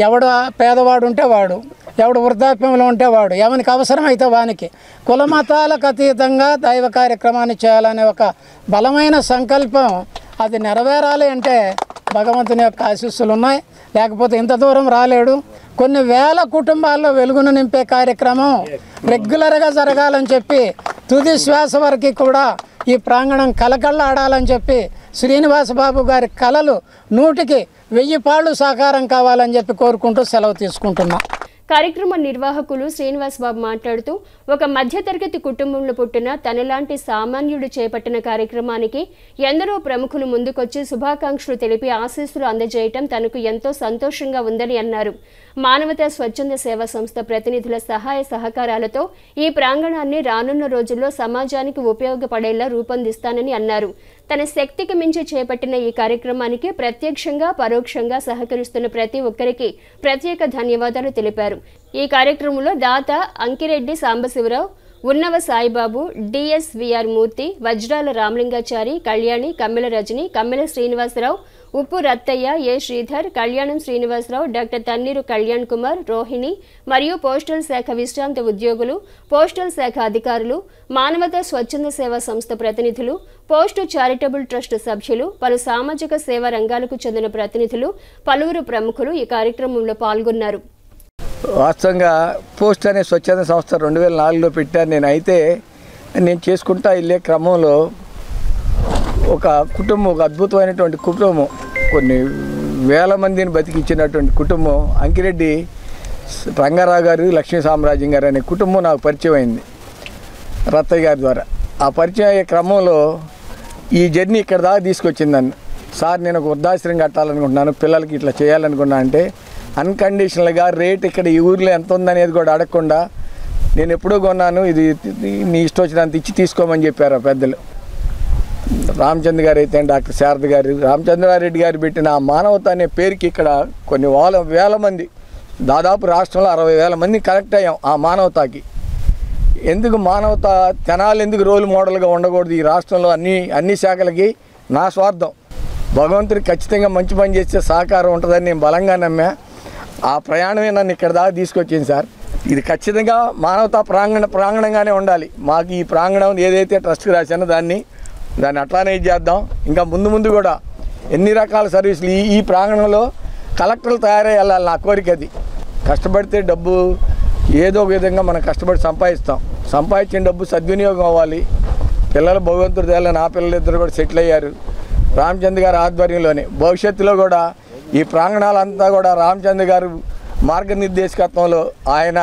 ఎవడు పేదవాడు ఉంటే వాడు, ఎవడు వృద్ధాప్యంలో ఉంటే వాడు, ఎవరికి అవసరమైతే వానికి కులమతాలకు అతీతంగా దైవ కార్యక్రమాన్ని చేయాలనే ఒక బలమైన సంకల్పం అది నెరవేరాలి అంటే భగవంతుని యొక్క ఆశీస్సులు ఉన్నాయి, లేకపోతే ఇంత దూరం రాలేడు. కొన్ని వేల కుటుంబాల్లో వెలుగును నింపే కార్యక్రమం రెగ్యులర్గా జరగాలని చెప్పి తుది శ్వాస వరకు కూడా ఈ ప్రాంగణం కలకళ్ళాడాలని చెప్పి శ్రీనివాసబాబు గారి కలలు 100కి 1000 పాళ్ళు సాకారం కావాలని చెప్పి కోరుకుంటూ సెలవు తీసుకుంటున్నాం. కార్యక్రమ నిర్వాహకులు శ్రీనివాస్ బాబు మాట్లాడుతూ ఒక మధ్యతరగతి కుటుంబంలో పుట్టిన తనలాంటి సామాన్యుడు చేపట్టిన కార్యక్రమానికి ఎందరో ప్రముఖులు ముందుకొచ్చి శుభాకాంక్షలు తెలిపి ఆశీస్సులు అందజేయటం తనకు ఎంతో సంతోషంగా ఉందని అన్నారు. మానవతా స్వచ్ఛంద సేవా సంస్థ ప్రతినిధుల సహాయ సహకారాలతో ఈ ప్రాంగణాన్ని రానున్న రోజుల్లో సమాజానికి ఉపయోగపడేలా రూపొందిస్తానని అన్నారు. తన శక్తికి మించి చేపట్టిన ఈ కార్యక్రమానికి ప్రత్యక్షంగా పరోక్షంగా సహకరిస్తున్న ప్రతి ఒక్కరికి ప్రత్యేక ధన్యవాదాలు తెలిపారు. ఈ కార్యక్రమంలో దాత అంకిరెడ్డి సాంబశివరావు, ఉన్నవ సాయిబాబు, డిఎస్విఆర్ మూర్తి, వజ్రాల రామలింగాచారి, కళ్యాణి, కమ్మెల రజని, కమ్మెల శ్రీనివాసరావు, ఉప్పు రత్తయ్య, ఏ శ్రీధర్, కళ్యాణం శ్రీనివాసరావు, డాక్టర్ తన్నీరు కళ్యాణ్ కుమార్, రోహిణి మరియు పోస్టల్ శాఖ విశ్రాంత ఉద్యోగులు, పోస్టల్ శాఖ అధికారులు, మానవతా స్వచ్ఛంద సేవా సంస్థ ప్రతినిధులు, పోస్టు చారిటబుల్ ట్రస్ట్ సభ్యులు, పలు సామాజిక సేవా రంగాలకు చెందిన ప్రతినిధులు, పలువురు ప్రముఖులు ఈ కార్యక్రమంలో పాల్గొన్నారు. వాస్తవంగా పోస్ట్ అనే స్వచ్ఛంద సంస్థ 2004లో పెట్టాను నేను. అయితే నేను చేసుకుంటా వెళ్ళే క్రమంలో ఒక కుటుంబం, ఒక అద్భుతమైనటువంటి కుటుంబం, కొన్ని వేల మందిని బతికించినటువంటి కుటుంబం అంకిరెడ్డి రంగారావు గారు, లక్ష్మీ సామ్రాజ్యం గారు అనే కుటుంబం నాకు పరిచయం అయింది రత్తయ్య గారి ద్వారా. ఆ పరిచయం అయ్యే క్రమంలో ఈ జర్నీ ఇక్కడ దాకా తీసుకొచ్చింది నన్ను. సార్ నేను ఒక వృద్ధాశ్రమం కట్టాలనుకుంటున్నాను, పిల్లలకి ఇట్లా చేయాలనుకున్నా అంటే అన్కండిషనల్గా రేట్ ఇక్కడ ఈ ఊరిలో ఎంత ఉందనేది కూడా అడగకుండా నేను ఎప్పుడూ కొన్నాను, ఇది నీ ఇష్టం వచ్చినంత ఇచ్చి తీసుకోమని చెప్పారు ఆ పెద్దలు. రామచంద్ర గారు అయితే డాక్టర్ శారద గారు, రామచంద్రారెడ్డి గారు పెట్టిన ఆ మానవత అనే పేరుకి ఇక్కడ కొన్ని వేల మంది, దాదాపు రాష్ట్రంలో 60,000 మంది కనెక్ట్ అయ్యాం ఆ మానవతకి. ఎందుకు మానవత తెనాలి ఎందుకు రోల్ మోడల్గా ఉండకూడదు ఈ రాష్ట్రంలో అన్ని శాఖలకి? నా స్వార్థం, భగవంతుడికి ఖచ్చితంగా మంచి పని చేస్తే సహకారం ఉంటుందని నేను బలంగా నమ్మా. ఆ ప్రయాణమే నన్ను ఇక్కడ దాకా తీసుకొచ్చింది సార్. ఇది ఖచ్చితంగా మానవతా ప్రాంగణంగానే ఉండాలి. మాకు ఈ ప్రాంగణం ఏదైతే ట్రస్ట్కి రాశానో దాన్ని అట్లానే చేద్దాం. ఇంకా ముందు కూడా ఎన్ని రకాల సర్వీసులు ఈ ప్రాంగణంలో కలెక్టర్లు తయారై వెళ్ళాలి. నా కోరిక అది. కష్టపడితే డబ్బు ఏదో ఒక విధంగా మనం కష్టపడి సంపాదించిన డబ్బు సద్వినియోగం అవ్వాలి. పిల్లలు భగవంతుడు తేల నా పిల్లలిద్దరు కూడా సెటిల్ అయ్యారు రామచంద్ర గారి ఆధ్వర్యంలోనే. భవిష్యత్తులో కూడా ఈ ప్రాంగణాలంతా కూడా రామచంద్ర గారు మార్గనిర్దేశకత్వంలో ఆయన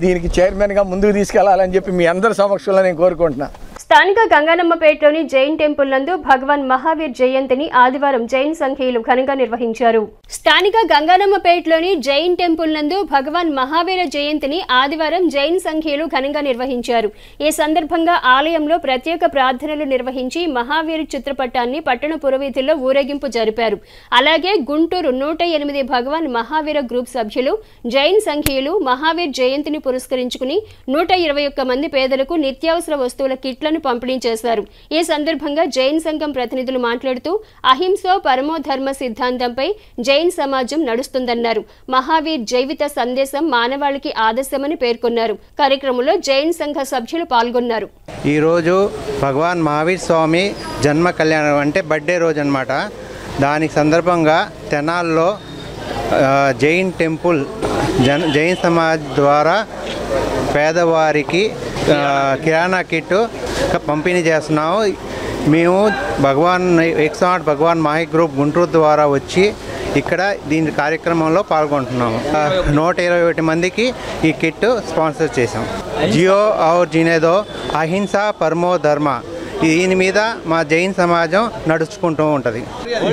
దీనికి చైర్మన్గా ముందుకు తీసుకెళ్లాలని చెప్పి మీ అందరి సమక్షంలో నేను కోరుకుంటున్నా. స్థానిక గంగానమ్మపేటలోని జైన్ టెంపుల్ నందు భగవాన్ మహావీర్ జయంతిని ఆదివారం జైన్ సంఘీయులు ఘనంగా నిర్వహించారు. స్థానిక గంగానమ్మపేటలోని జైన్ టెంపుల్ నందు భగవాన్ మహావీర జయంతిని ఆదివారం జైన్ సంఘీయులు ఘనంగా నిర్వహించారు. ఈ సందర్భంగా ఆలయంలో ప్రత్యేక ప్రార్థనలు నిర్వహించి మహావీర్ చిత్రపటాన్ని పట్టణ పురవీధుల్లో ఊరేగింపు జరిపారు. అలాగే గుంటూరు 108 భగవాన్ మహావీర గ్రూప్ సభ్యులు జైన్ సంఘీయులు మహావీర్ జయంతిని పురస్కరించుకుని 121 మంది పేదలకు నిత్యావసర వస్తువుల కిట్లను పంపిణీ చేశారు. ఈ సందర్భంగా జైన్ సంఘం ప్రతినిధులు మాట్లాడుతూ అహింసో పరమో ధర్మ సిద్ధాంతంపై జైన్ సమాజం నడుస్తుందన్నారు. మహావీర్ జీవిత సందేశం మానవాళికి ఆదర్శమని పేర్కొన్నారు. కార్యక్రమంలో జైన్ సంఘ సభ్యులు పాల్గొన్నారు. ఈరోజు భగవాన్ మహావీర్ స్వామి జన్మ కళ్యాణం అంటే బర్త్డే రోజు అన్నమాట. దానికి సందర్భంగా తెనాల్లో జైన్ టెంపుల్ జైన్ సమాజ్ ద్వారా పేదవారికి కిరాణా కిట్ పంపిణీ చేస్తున్నాము. మేము భగవాన్ 108 భగవాన్ మాహి గ్రూప్ గుంటూరు ద్వారా వచ్చి ఇక్కడ దీని కార్యక్రమంలో పాల్గొంటున్నాము. 121 మందికి ఈ కిట్ స్పాన్సర్ చేశాం. జియో ఔర్ జీనేదో అహింస పరమో ధర్మ, దీని మీద మా జైన్ సమాజం నడుచుకుంటూ ఉంటుంది.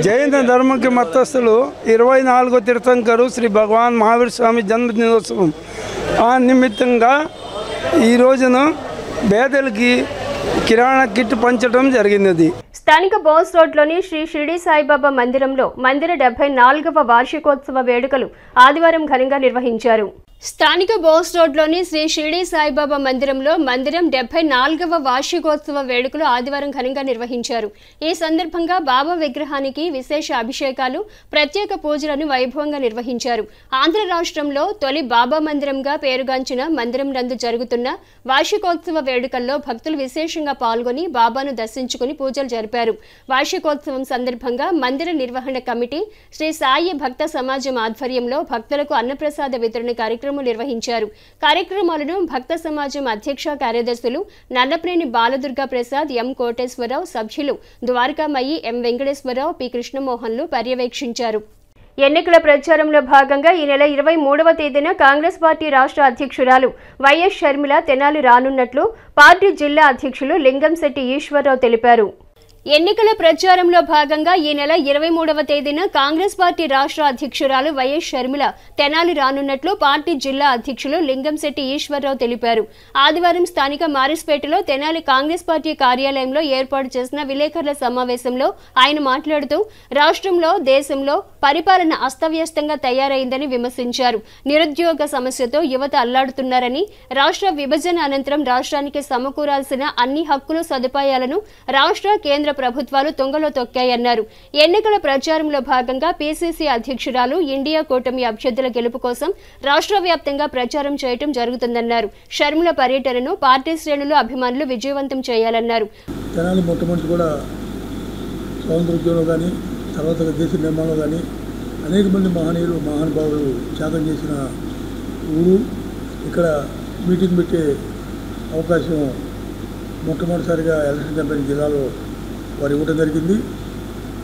జైన ధర్మకి మతస్థులు 24వ తీర్థంకరు శ్రీ భగవాన్ మహావీర స్వామి జన్మదినోత్సవం ఆ నిమిత్తంగా ఈ రోజున పేదలకి కిరాణా కిట్ పంచడం జరిగినది. స్థానిక బోస్ రోడ్లోని శ్రీ షిరిడి సాయిబాబా మందిరంలో మందిర 74వ వార్షికోత్సవ వేడుకలు ఆదివారం ఘనంగా నిర్వహించారు. స్థానిక బోస్ రోడ్లోని శ్రీ షిరిడి సాయిబాబా మందిరంలో మందిరం 74వ వార్షికోత్సవ వేడుకలు ఆదివారం ఘనంగా నిర్వహించారు. ఈ సందర్భంగా బాబా విగ్రహానికి విశేష అభిషేకాలు, ప్రత్యేక పూజలను వైభవంగా నిర్వహించారు. ఆంధ్ర రాష్ట్రంలో తొలి బాబా మందిరంగా పేరుగాంచిన మందిరం నందు జరుగుతున్న వార్షికోత్సవ వేడుకల్లో భక్తులు విశేషంగా పాల్గొని బాబాను దర్శించుకుని పూజలు జరిపారు. వార్షికోత్సవం సందర్భంగా మందిర నిర్వహణ కమిటీ శ్రీ సాయి భక్త సమాజం ఆధ్వర్యంలో భక్తులకు అన్నప్రసాద వితరణ కార్యక్రమం నిర్వహించారు. కార్యక్రమాలను భక్త సమాజం అధ్యక్ష కార్యదర్శులు నల్లప్రేని బాలదుర్గా ప్రసాద్, ఎం కోటేశ్వరరావు, సభ్యులు ద్వారకామయ్యి, ఎం వెంకటేశ్వరరావు, పి కృష్ణమోహన్లు పర్యవేక్షించారు. ఎన్నికల ప్రచారంలో భాగంగా ఈ నెల 23వ తేదీన కాంగ్రెస్ పార్టీ రాష్ట్ర అధ్యక్షురాలు వైఎస్ షర్మిల తెనాలి రానున్నట్లు పార్టీ జిల్లా అధ్యక్షులు లింగంశెట్టి ఈశ్వరరావు తెలిపారు. ఎన్నికల ప్రచారంలో భాగంగా ఈ నెల 23వ తేదీన కాంగ్రెస్ పార్టీ రాష్ట్ర అధ్యక్షురాలు వైఎస్ షర్మిల తెనాలి రానున్నట్లు పార్టీ జిల్లా అధ్యక్షులు లింగంశెట్టి ఈశ్వరరావు తెలిపారు. ఆదివారం స్థానిక మారిస్పేటలో తెనాలి కాంగ్రెస్ పార్టీ కార్యాలయంలో ఏర్పాటు చేసిన విలేకరుల సమావేశంలో ఆయన మాట్లాడుతూ రాష్ట్రంలో, దేశంలో పరిపాలన అస్తవ్యస్తంగా తయారైందని విమర్శించారు. నిరుద్యోగ సమస్యతో యువత అల్లాడుతున్నారని, రాష్ట్ర విభజన అనంతరం రాష్ట్రానికి సమకూరాల్సిన అన్ని హక్కులు, సదుపాయాలను రాష్ట్ర, కేంద్ర ప్రభుత్వాలు తొంగలో తొక్కాయన్నారు. ఎన్నికల ప్రచారంలో భాగంగా పీసీసీ అధ్యక్షురాలు ఇండియా కూటమి అభ్యర్థుల గెలుపు కోసం రాష్ట్ర వ్యాప్తంగా ప్రచారం చేయడం జరుగుతుందన్నారు. షర్మిల పర్యటనను పార్టీ శ్రేణులు, అభిమానులు విజయవంతం చేయాలన్నారు. మొట్టమొదటి కూడా స్వాతంత్ర ఉద్యమంలో కానీ తర్వాత దేశ నిర్మాణంలో కానీ అనేక మంది మహనీయులు, మహానుభావులు త్యాగం చేసిన ఊరు. ఇక్కడ మీటింగ్ పెట్టే అవకాశం మొట్టమొదటిసారిగా ఎలక్షన్ కంపెనీ జిల్లాలో వారు ఇవ్వడం జరిగింది.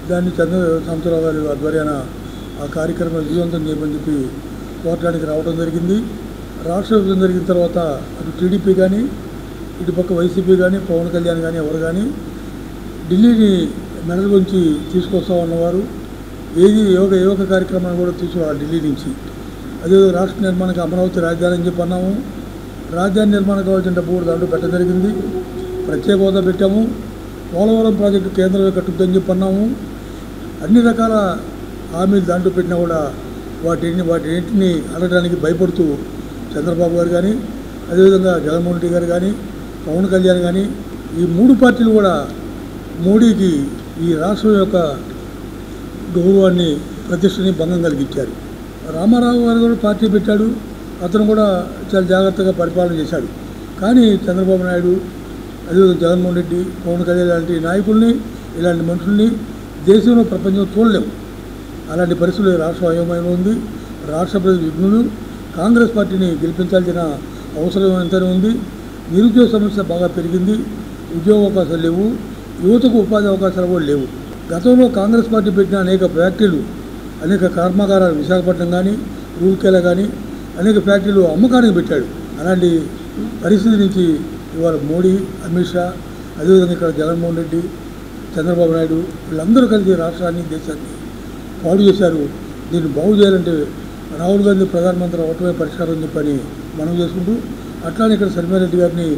దాన్ని చంద్రరావు గారి ఆధ్వర్యాన ఆ కార్యక్రమం విజయవంతం చేయమని చెప్పి కోరడానికి రావడం జరిగింది. రాష్ట్ర విభజన జరిగిన తర్వాత అటు టీడీపీ కానీ, ఇటుపక్క వైసీపీ కానీ, పవన్ కళ్యాణ్ కానీ ఎవరు కానీ ఢిల్లీని మెడలోంచి తీసుకొస్తా ఉన్నవారు ఏది ఏ ఒక్క కార్యక్రమాన్ని కూడా తీసుకురావాలి ఢిల్లీ నుంచి. అదే రాష్ట్ర నిర్మాణానికి అమరావతి రాజధాని అని చెప్పి అన్నాము. రాజధాని నిర్మాణం కావాల్సిన డబ్బు కూడా దాంట్లో పెట్టడం జరిగింది. ప్రత్యేక హోదా పెట్టాము. పోలవరం ప్రాజెక్టు కేంద్రమే కట్టుద్దని చెప్పి అన్నాము. అన్ని రకాల హామీలు దాంట్లో పెట్టినా కూడా వాటిని అడగడానికి భయపడుతూ చంద్రబాబు గారు కానీ, అదేవిధంగా జగన్మోహన్ రెడ్డి గారు కానీ, పవన్ కళ్యాణ్ కానీ, ఈ మూడు పార్టీలు కూడా మోడీకి ఈ రాష్ట్రం యొక్క గౌరవాన్ని, ప్రతిష్టని భంగం కలిగించారు. రామారావు గారు కూడా పార్టీ పెట్టాడు. అతను కూడా చాలా జాగ్రత్తగా పరిపాలన చేశాడు. కానీ చంద్రబాబు నాయుడు, అదేవిధంగా జగన్మోహన్ రెడ్డి, పవన్ కళ్యాణ్ లాంటి నాయకుల్ని, ఇలాంటి మనుషుల్ని దేశంలో, ప్రపంచంలో చూడలేము. అలాంటి పరిస్థితులు రాష్ట్రం అయోమయంలో ఉంది. రాష్ట్ర ప్రజలు విఘ్నులు. కాంగ్రెస్ పార్టీని గెలిపించాల్సిన అవసరం ఎంతనే ఉంది. నిరుద్యోగ సమస్య బాగా పెరిగింది. ఉద్యోగ అవకాశాలు లేవు. యువతకు ఉపాధి అవకాశాలు కూడా లేవు. గతంలో కాంగ్రెస్ పార్టీ పెట్టిన అనేక ఫ్యాక్టరీలు, అనేక కర్మాగారాలు విశాఖపట్నం కానీ, రూర్కేలా కానీ అనేక ఫ్యాక్టరీలు అమ్మకానికి పెట్టాడు. అలాంటి పరిస్థితి నుంచి ఇవాళ మోడీ, అమిత్ షా, అదేవిధంగా ఇక్కడ జగన్మోహన్ రెడ్డి, చంద్రబాబు నాయుడు వీళ్ళందరూ కలిసి రాష్ట్రాన్ని, దేశాన్ని పాడు చేశారు. దీన్ని బాగు చేయాలంటే రాహుల్ గాంధీ ప్రధానమంత్రి అవటమే పరిష్కారం అని చెప్పని మనం చేసుకుంటూ, అట్లానే ఇక్కడ శర్మిలారెడ్డి గారిని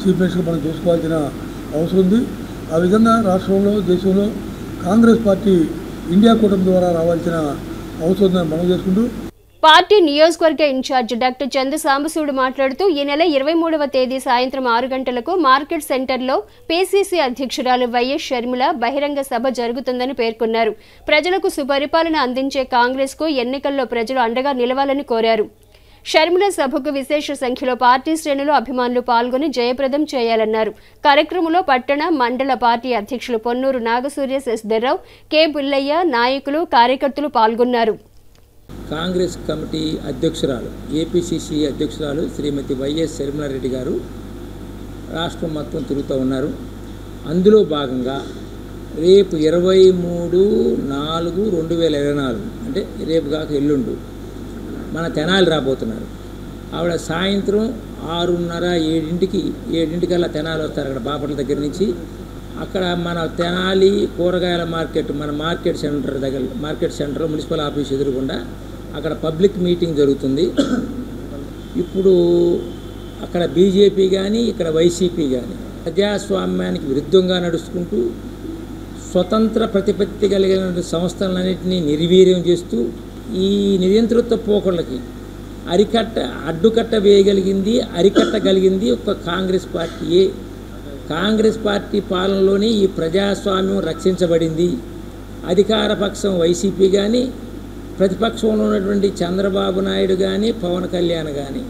చీఫ్ మినిస్టర్గా మనం చూసుకోవాల్సిన అవసరం ఉంది. ఆ విధంగా రాష్ట్రంలో, దేశంలో కాంగ్రెస్ పార్టీ ఇండియా కూటమి ద్వారా రావాల్సిన అవసరం ఉందని మనం చేసుకుంటూ, పార్టీ నియోజకవర్గ ఇన్ఛార్జ్ డాక్టర్ చందు సాంబశివుడు మాట్లాడుతూ ఈ నెల 23వ తేదీ సాయంత్రం 6 గంటలకు మార్కెట్ సెంటర్లో పీసీసీ అధ్యక్షురాలు వైఎస్ షర్మిల బహిరంగ సభ జరుగుతుందని పేర్కొన్నారు. ప్రజలకు సుపరిపాలన అందించే కాంగ్రెస్కు ఎన్నికల్లో ప్రజలు అండగా నిలవాలని కోరారు. షర్మిల సభకు విశేష సంఖ్యలో పార్టీ శ్రేణులు, అభిమానులు పాల్గొని జయప్రదం చేయాలన్నారు. కార్యక్రమంలో పట్టణ, మండల పార్టీ అధ్యక్షులు పొన్నూరు నాగసూర్య, శశిధర్రావు, కె బుల్లయ్య, నాయకులు, కార్యకర్తలు పాల్గొన్నారు. కాంగ్రెస్ కమిటీ అధ్యక్షురాలు, ఏపీసీసీ అధ్యక్షురాలు శ్రీమతి వైఎస్ షర్మిలారెడ్డి గారు రాష్ట్రం మొత్తం తిరుగుతూ ఉన్నారు. అందులో భాగంగా రేపు 23/4/2024 అంటే రేపు కాక ఎల్లుండు మన తెనాలి రాబోతున్నారు. ఆవిడ సాయంత్రం 6:30-7కల్లా తెనాలి వస్తారు. అక్కడ బాపట్ల దగ్గర నుంచి అక్కడ మన తెనాలి కూరగాయల మార్కెట్, మన మార్కెట్ సెంటర్ దగ్గర, మార్కెట్ సెంటర్ మున్సిపల్ ఆఫీస్ ఎదురుగుండా అక్కడ పబ్లిక్ మీటింగ్ జరుగుతుంది. ఇప్పుడు అక్కడ బీజేపీ కానీ ఇక్కడ వైసీపీ కానీ ప్రజాస్వామ్యానికి విరుద్ధంగా నడుచుకుంటూ స్వతంత్ర ప్రతిపత్తి కలిగిన సంస్థలన్నింటినీ నిర్వీర్యం చేస్తూ ఈ నియంతృత్వ పోకళ్ళకి అడ్డుకట్ట వేయగలిగింది, అరికట్టగలిగింది ఒక కాంగ్రెస్ పార్టీయే. కాంగ్రెస్ పార్టీ పాలనలోనే ఈ ప్రజాస్వామ్యం రక్షించబడింది. అధికార పక్షం వైసీపీ కానీ, ప్రతిపక్షంలో ఉన్నటువంటి చంద్రబాబు నాయుడు కానీ, పవన్ కళ్యాణ్ కానీ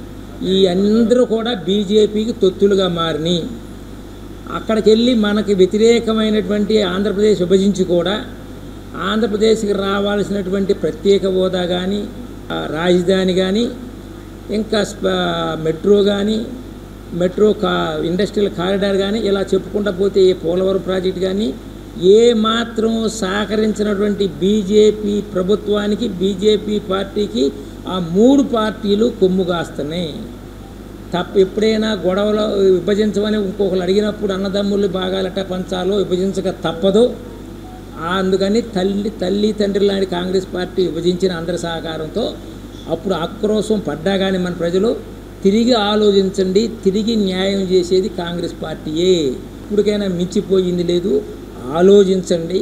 ఈ అందరూ కూడా బీజేపీకి తొత్తులుగా మారినాయి. అక్కడికి వెళ్ళి మనకి వ్యతిరేకమైనటువంటి ఆంధ్రప్రదేశ్ విభజించి కూడా ఆంధ్రప్రదేశ్కి రావాల్సినటువంటి ప్రత్యేక హోదా కానీ, రాజధాని కానీ, ఇంకా మెట్రో ఇండస్ట్రియల్ కారిడార్ కానీ ఇలా చెప్పుకుంటూ పోతే ఏ పోలవరం ప్రాజెక్ట్ కానీ ఏ మాత్రం సహకరించినటువంటి బీజేపీ ప్రభుత్వానికి, బీజేపీ పార్టీకి ఆ 3 పార్టీలు కొమ్ము కాస్తున్నాయి. ఎప్పుడైనా గొడవలో విభజించమని ఇంకొకరు అడిగినప్పుడు అన్నదమ్ములు భాగాలట పంచాలో విభజించక తప్పదు. అందుకని తల్లి తండ్రి లాంటి కాంగ్రెస్ పార్టీ విభజించిన అందరి సహకారంతో అప్పుడు ఆక్రోశం పడ్డా కానీ మన ప్రజలు తిరిగి ఆలోచించండి, తిరిగి న్యాయం చేసేది కాంగ్రెస్ పార్టీయే. ఇప్పటికైనా మించిపోయింది లేదు, ఆలోచించండి.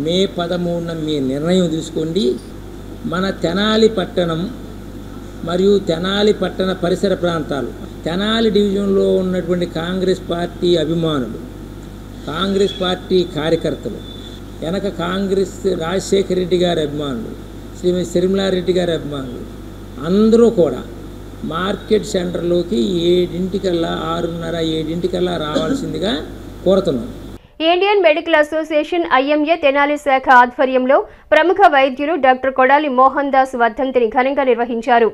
మే 13న మీ నిర్ణయం తీసుకోండి. మన తెనాలి పట్టణం మరియు తెనాలి పట్టణ పరిసర ప్రాంతాలు, తెనాలి డివిజన్లో ఉన్నటువంటి కాంగ్రెస్ పార్టీ అభిమానులు, కాంగ్రెస్ పార్టీ కార్యకర్తలు, వెనక కాంగ్రెస్ రాజశేఖర రెడ్డి గారి అభిమానులు, శ్రీమతి శర్మిలారెడ్డి గారి అభిమానులు అందరూ కూడా మార్కెట్ సెంటర్లోకి 6:30-7 రావాల్సిందిగా కోరుతున్నాం. Indian medical association IMA Tenali శాఖ ఆధ్వర్యంలో ప్రముఖ వైద్యులు డాక్టర్ కొడాలి మోహన్ దాస్ వర్ధంతిని ఘనంగా నిర్వహించారు.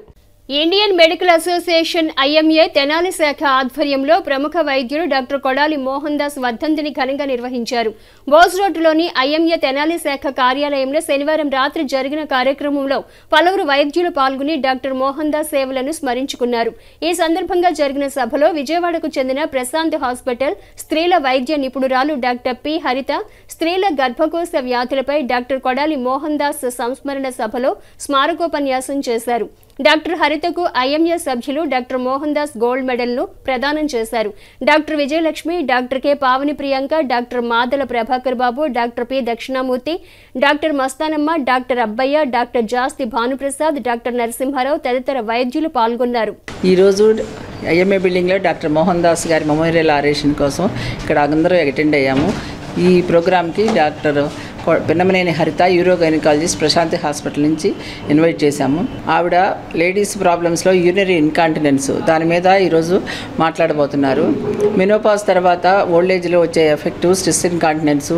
Indian medical association IMA Tenali శాఖ ఆధ్వర్యంలో ప్రముఖ వైద్యులు డాక్టర్ కొడాలి మోహన్ దాస్ వర్ధంతిని ఘనంగా నిర్వహించారు. బోస్ రోడ్డులోని ఐఎంఏ తెనాలి శాఖ కార్యాలయంలో శనివారం రాత్రి జరిగిన కార్యక్రమంలో పలువురు వైద్యులు పాల్గొని డాక్టర్ మోహన్ దాస్ సేవలను స్మరించుకున్నారు. ఈ సందర్భంగా జరిగిన సభలో విజయవాడకు చెందిన ప్రశాంత్ హాస్పిటల్ స్త్రీల వైద్య నిపుణురాలు డాక్టర్ పి హరిత స్త్రీల గర్భకోశ వ్యాధులపై డాక్టర్ కొడాలి మోహన్ దాస్ సంస్మరణ సభలో స్మారకోపన్యాసం చేశారు. డాక్టర్ హరితకు ఐఎంఏ సభ్యులు డాక్టర్ మోహన్ దాస్ గోల్డ్ మెడల్ను ప్రదానం చేశారు. Doctor Vijayalakshmi, doctor K Pavani Priyanka, doctor Madala Prabhakar Babu, doctor P Dakshinamurthy, doctor Mastanamma, doctor Abbaiah, doctor Jasti Bhanuprasad, doctor Narasimharao తదితర వైద్యులు పాల్గొన్నారు. ఈరోజు ఐఎంఏ బిల్డింగ్లో డాక్టర్ మోహన్ దాస్ గారి మెమోరియల్ ఆరేషన్ కోసం ఇక్కడ అందరూ అటెండ్ అయ్యాము. ఈ ప్రోగ్రామ్కి డాక్టర్ పిన్నమనేని హరిత యూరో గైనకాలజిస్ట్ ప్రశాంతి హాస్పిటల్ నుంచి ఇన్వైట్ చేశాము. ఆవిడ లేడీస్ ప్రాబ్లమ్స్లో యూరినరీ ఇన్కాంటినెన్స్ దాని మీద ఈరోజు మాట్లాడబోతున్నారు. మెనోపాజ్ తర్వాత ఓల్డ్ ఏజ్లో వచ్చే ఎఫెక్టు స్ట్రెస్ ఇన్కాంటినెన్స్,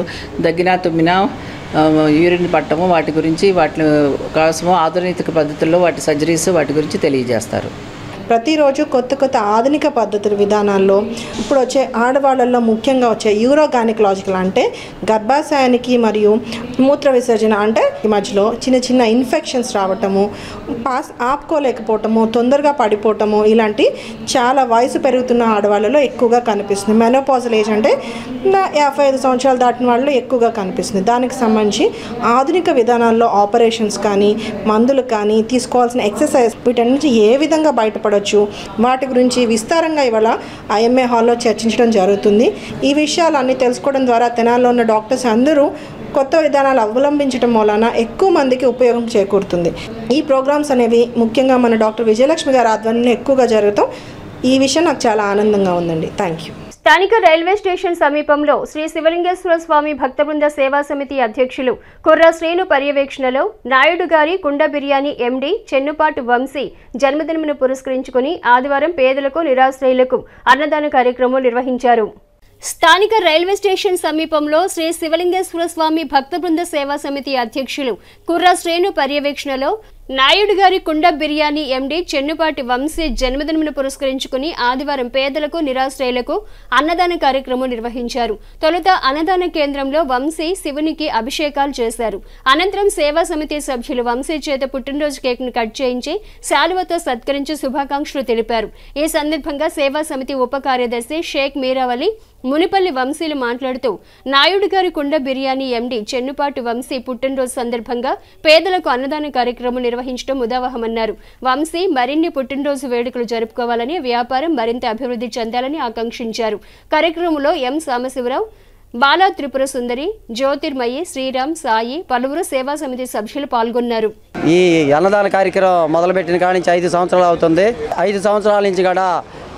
దగ్గినా తుమ్మినా యూరిన్ పట్టము, వాటి గురించి వాటి కోసము ఆధునిక పద్ధతుల్లో వాటి సర్జరీస్ వాటి గురించి తెలియజేస్తారు. ప్రతిరోజు కొత్త ఆధునిక పద్ధతుల విధానాల్లో ఇప్పుడు వచ్చే ఆడవాళ్ళల్లో ముఖ్యంగా వచ్చే యూరోగైనకలాజికల్ అంటే గర్భాశయానికి మరియు మూత్ర విసర్జన అంటే ఈ మధ్యలో చిన్న ఇన్ఫెక్షన్స్ రావటము, ఆపుకోలేకపోవటము, తొందరగా పడిపోవటము, ఇలాంటి చాలా వయసు పెరుగుతున్న ఆడవాళ్ళలో ఎక్కువగా కనిపిస్తుంది. మెనోపాజల్ ఏజ్ అంటే 55 సంవత్సరాలు దాటిన వాళ్ళు ఎక్కువగా కనిపిస్తుంది. దానికి సంబంధించి ఆధునిక విధానాల్లో ఆపరేషన్స్ కానీ మందులు కానీ తీసుకోవాల్సిన ఎక్సర్సైజ్ వీటి నుంచి ఏ విధంగా బయటపడ వాటి గురించి విస్తారంగా ఇవాళ ఐఎంఏ హాల్లో చర్చించడం జరుగుతుంది. ఈ విషయాలన్నీ తెలుసుకోవడం ద్వారా తెనాలిలో ఉన్న డాక్టర్స్ అందరూ కొత్త విధానాలు అవలంబించడం వలన ఎక్కువ మందికి ఉపయోగం చేకూరుతుంది. ఈ ప్రోగ్రామ్స్ అనేవి ముఖ్యంగా మన డాక్టర్ విజయలక్ష్మి గారి ఆధ్వర్యంలో ఎక్కువగా జరుగుతాం. ఈ విషయం నాకు చాలా ఆనందంగా ఉందండి. Thank you. స్థానిక రైల్వే స్టేషన్ సమీపంలో శ్రీ శివలింగేశ్వర స్వామి భక్తబృంద సేవా సమితి అధ్యక్షులు కుర్ర శ్రీను పర్యవేక్షణలో నాయుడు గారి కుండ బిర్యానీ ఎండీ చెన్నుపాటు వంశీ జన్మదినమును పురస్కరించుకుని ఆదివారం పేదలకు నిరాశ్రయులకు అన్నదాన కార్యక్రమం నిర్వహించారు. స్థానిక రైల్వే స్టేషన్ సమీపంలో శ్రీ శివలింగేశ్వర స్వామి భక్తబృంద సేవా సమితి అధ్యక్షులు కుర్ర శ్రేణు పర్యవేక్షణలో నాయుడు గారి కుండ బిర్యానీ ఎండీ చెన్నుపాటి వంశీ జన్మదినమును పురస్కరించుకుని ఆదివారం పేదలకు నిరాశ్రయులకు అన్నదాన కార్యక్రమం నిర్వహించారు. తొలుత అన్నదాన కేంద్రంలో వంశీ శివునికి అభిషేకాలు చేశారు. అనంతరం సేవా సమితి సభ్యులు వంశీ చేత పుట్టినరోజు కేక్ ను కట్ చేయించి శాలువతో సత్కరించి శుభాకాంక్షలు తెలిపారు. ఈ సందర్భంగా సేవా సమితి ఉప కార్యదర్శి షేక్ మీరావలి మునిపల్లి వంశీలు మాట్లాడుతూ నాయుడు గారి కుండ బిర్యానీ ఎండీ చెన్నుపాటి వంశీ పుట్టినరోజు సందర్భంగా పేదలకు అన్నదాన కార్యక్రమం నిర్వహించడం ఉదాహమన్నారు. వంశీ మరిన్ని పుట్టినరోజు వేడుకలు జరుపుకోవాలని, వ్యాపారం మరింత అభివృద్ధి చెందాలని ఆకాంక్షించారు. కార్యక్రమంలో ఎం సాంబశివరావు, బాలా త్రిపుర సుందరి, జ్యోతిర్మయి, శ్రీరామ్, సాయి, పలువురు సేవా సమితి సభ్యులు పాల్గొన్నారు. ఈ అన్నదాన కార్యక్రమం మొదలుపెట్టిన కాడి నుంచి 5 సంవత్సరాలు అవుతుంది. 5 సంవత్సరాల నుంచి కూడా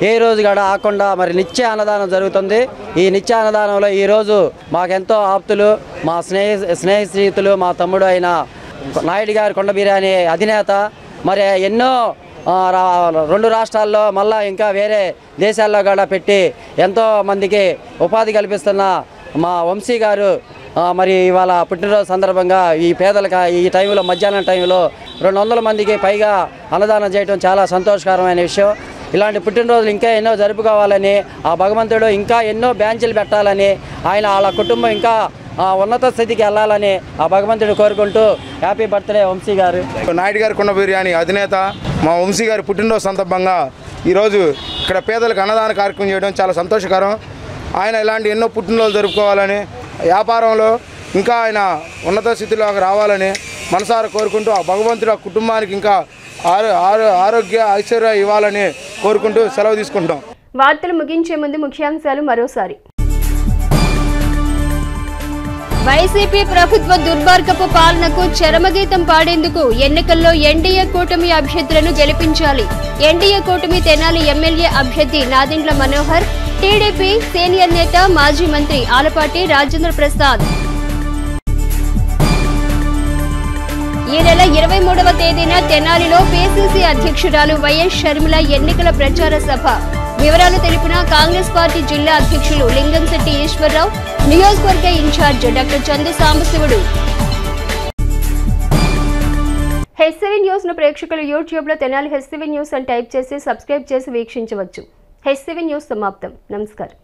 ఏ రోజు కూడా ఆకుండా మరి నిత్య అన్నదానం జరుగుతుంది. ఈ నిత్య అన్నదానంలో ఈరోజు మాకెంతో ఆప్తులు, మా స్నేహితులు, మా తమ్ముడు అయిన నాయుడు గారి కొండ బిర్యానీ అధినేత, మరి ఎన్నో 2 రాష్ట్రాల్లో మళ్ళా ఇంకా వేరే దేశాల్లో కూడా పెట్టి ఎంతో మందికి ఉపాధి కల్పిస్తున్న మా వంశీ గారు మరి ఇవాళ పుట్టినరోజు సందర్భంగా ఈ పేదలకు ఈ టైంలో మధ్యాహ్నం టైంలో 200 మందికి పైగా అన్నదానం చేయడం చాలా సంతోషకరమైన విషయం. ఇలాంటి పుట్టినరోజులు ఇంకా ఎన్నో జరుపుకోవాలని, ఆ భగవంతుడు ఇంకా ఎన్నో బ్రాంచీలు పెట్టాలని, వాళ్ళ కుటుంబం ఇంకా ఉన్నత స్థితికి వెళ్ళాలని ఆ భగవంతుడు కోరుకుంటూ హ్యాపీ బర్త్డే వంశీ గారు. నాయుడు గారి కుండ బిర్యానీ అధినేత మా వంశీ గారి పుట్టినరోజు సందర్భంగా ఈరోజు ఇక్కడ పేదలకు అన్నదాన కార్యక్రమం చేయడం చాలా సంతోషకరం. ఆయన ఇలాంటి ఎన్నో పుట్టినరోజులు జరుపుకోవాలని, వ్యాపారంలో ఇంకా ఆయన ఉన్నత స్థితిలోకి రావాలని మనసారా కోరుకుంటూ ఆ భగవంతుడు ఆ కుటుంబానికి ఇంకా ఆరోగ్య ఐశ్వర్య ఇవ్వాలని కోరుకుంటూ సెలవు తీసుకుంటాం. వార్తలు ముగించే ముందు ముఖ్యాంశాలు మరోసారి. వైసీపీ ప్రభుత్వ దుర్మార్గపు పాలనకు చరమగీతం పాడేందుకు ఎన్నికల్లో ఎన్డీఏ కూటమి అభ్యర్థులను గెలిపించాలి. ఎన్డీఏ కూటమి తెనాలి ఎమ్మెల్యే అభ్యర్థి నాదెండ్ల మనోహర్, టీడీపీ సీనియర్ నేత మాజీ మంత్రి ఆలపాటి రాజేంద్ర ప్రసాద్. ఈ నెల 23వ తేదీన తెనాలిలో పీసీసీ అధ్యక్షురాలు వైఎస్ షర్మిల ఎన్నికల ప్రచార సభ. వివరాలు తెలిపిన కాంగ్రెస్ పార్టీ జిల్లా అధ్యక్షులు లింగంశెట్టి ఈశ్వరరావు, నియోజకవర్గ incharge doctor Chandu Sambasivudu. హెచ్7 news ను ప్రేక్షకులు యూట్యూబ్ లో తెనాలి హెచ్7 న్యూస్ అని టైప్ చేసి సబ్స్క్రైబ్ చేసి వీక్షించవచ్చు. హెచ్7 న్యూస్ సమాప్తం. నమస్కారం.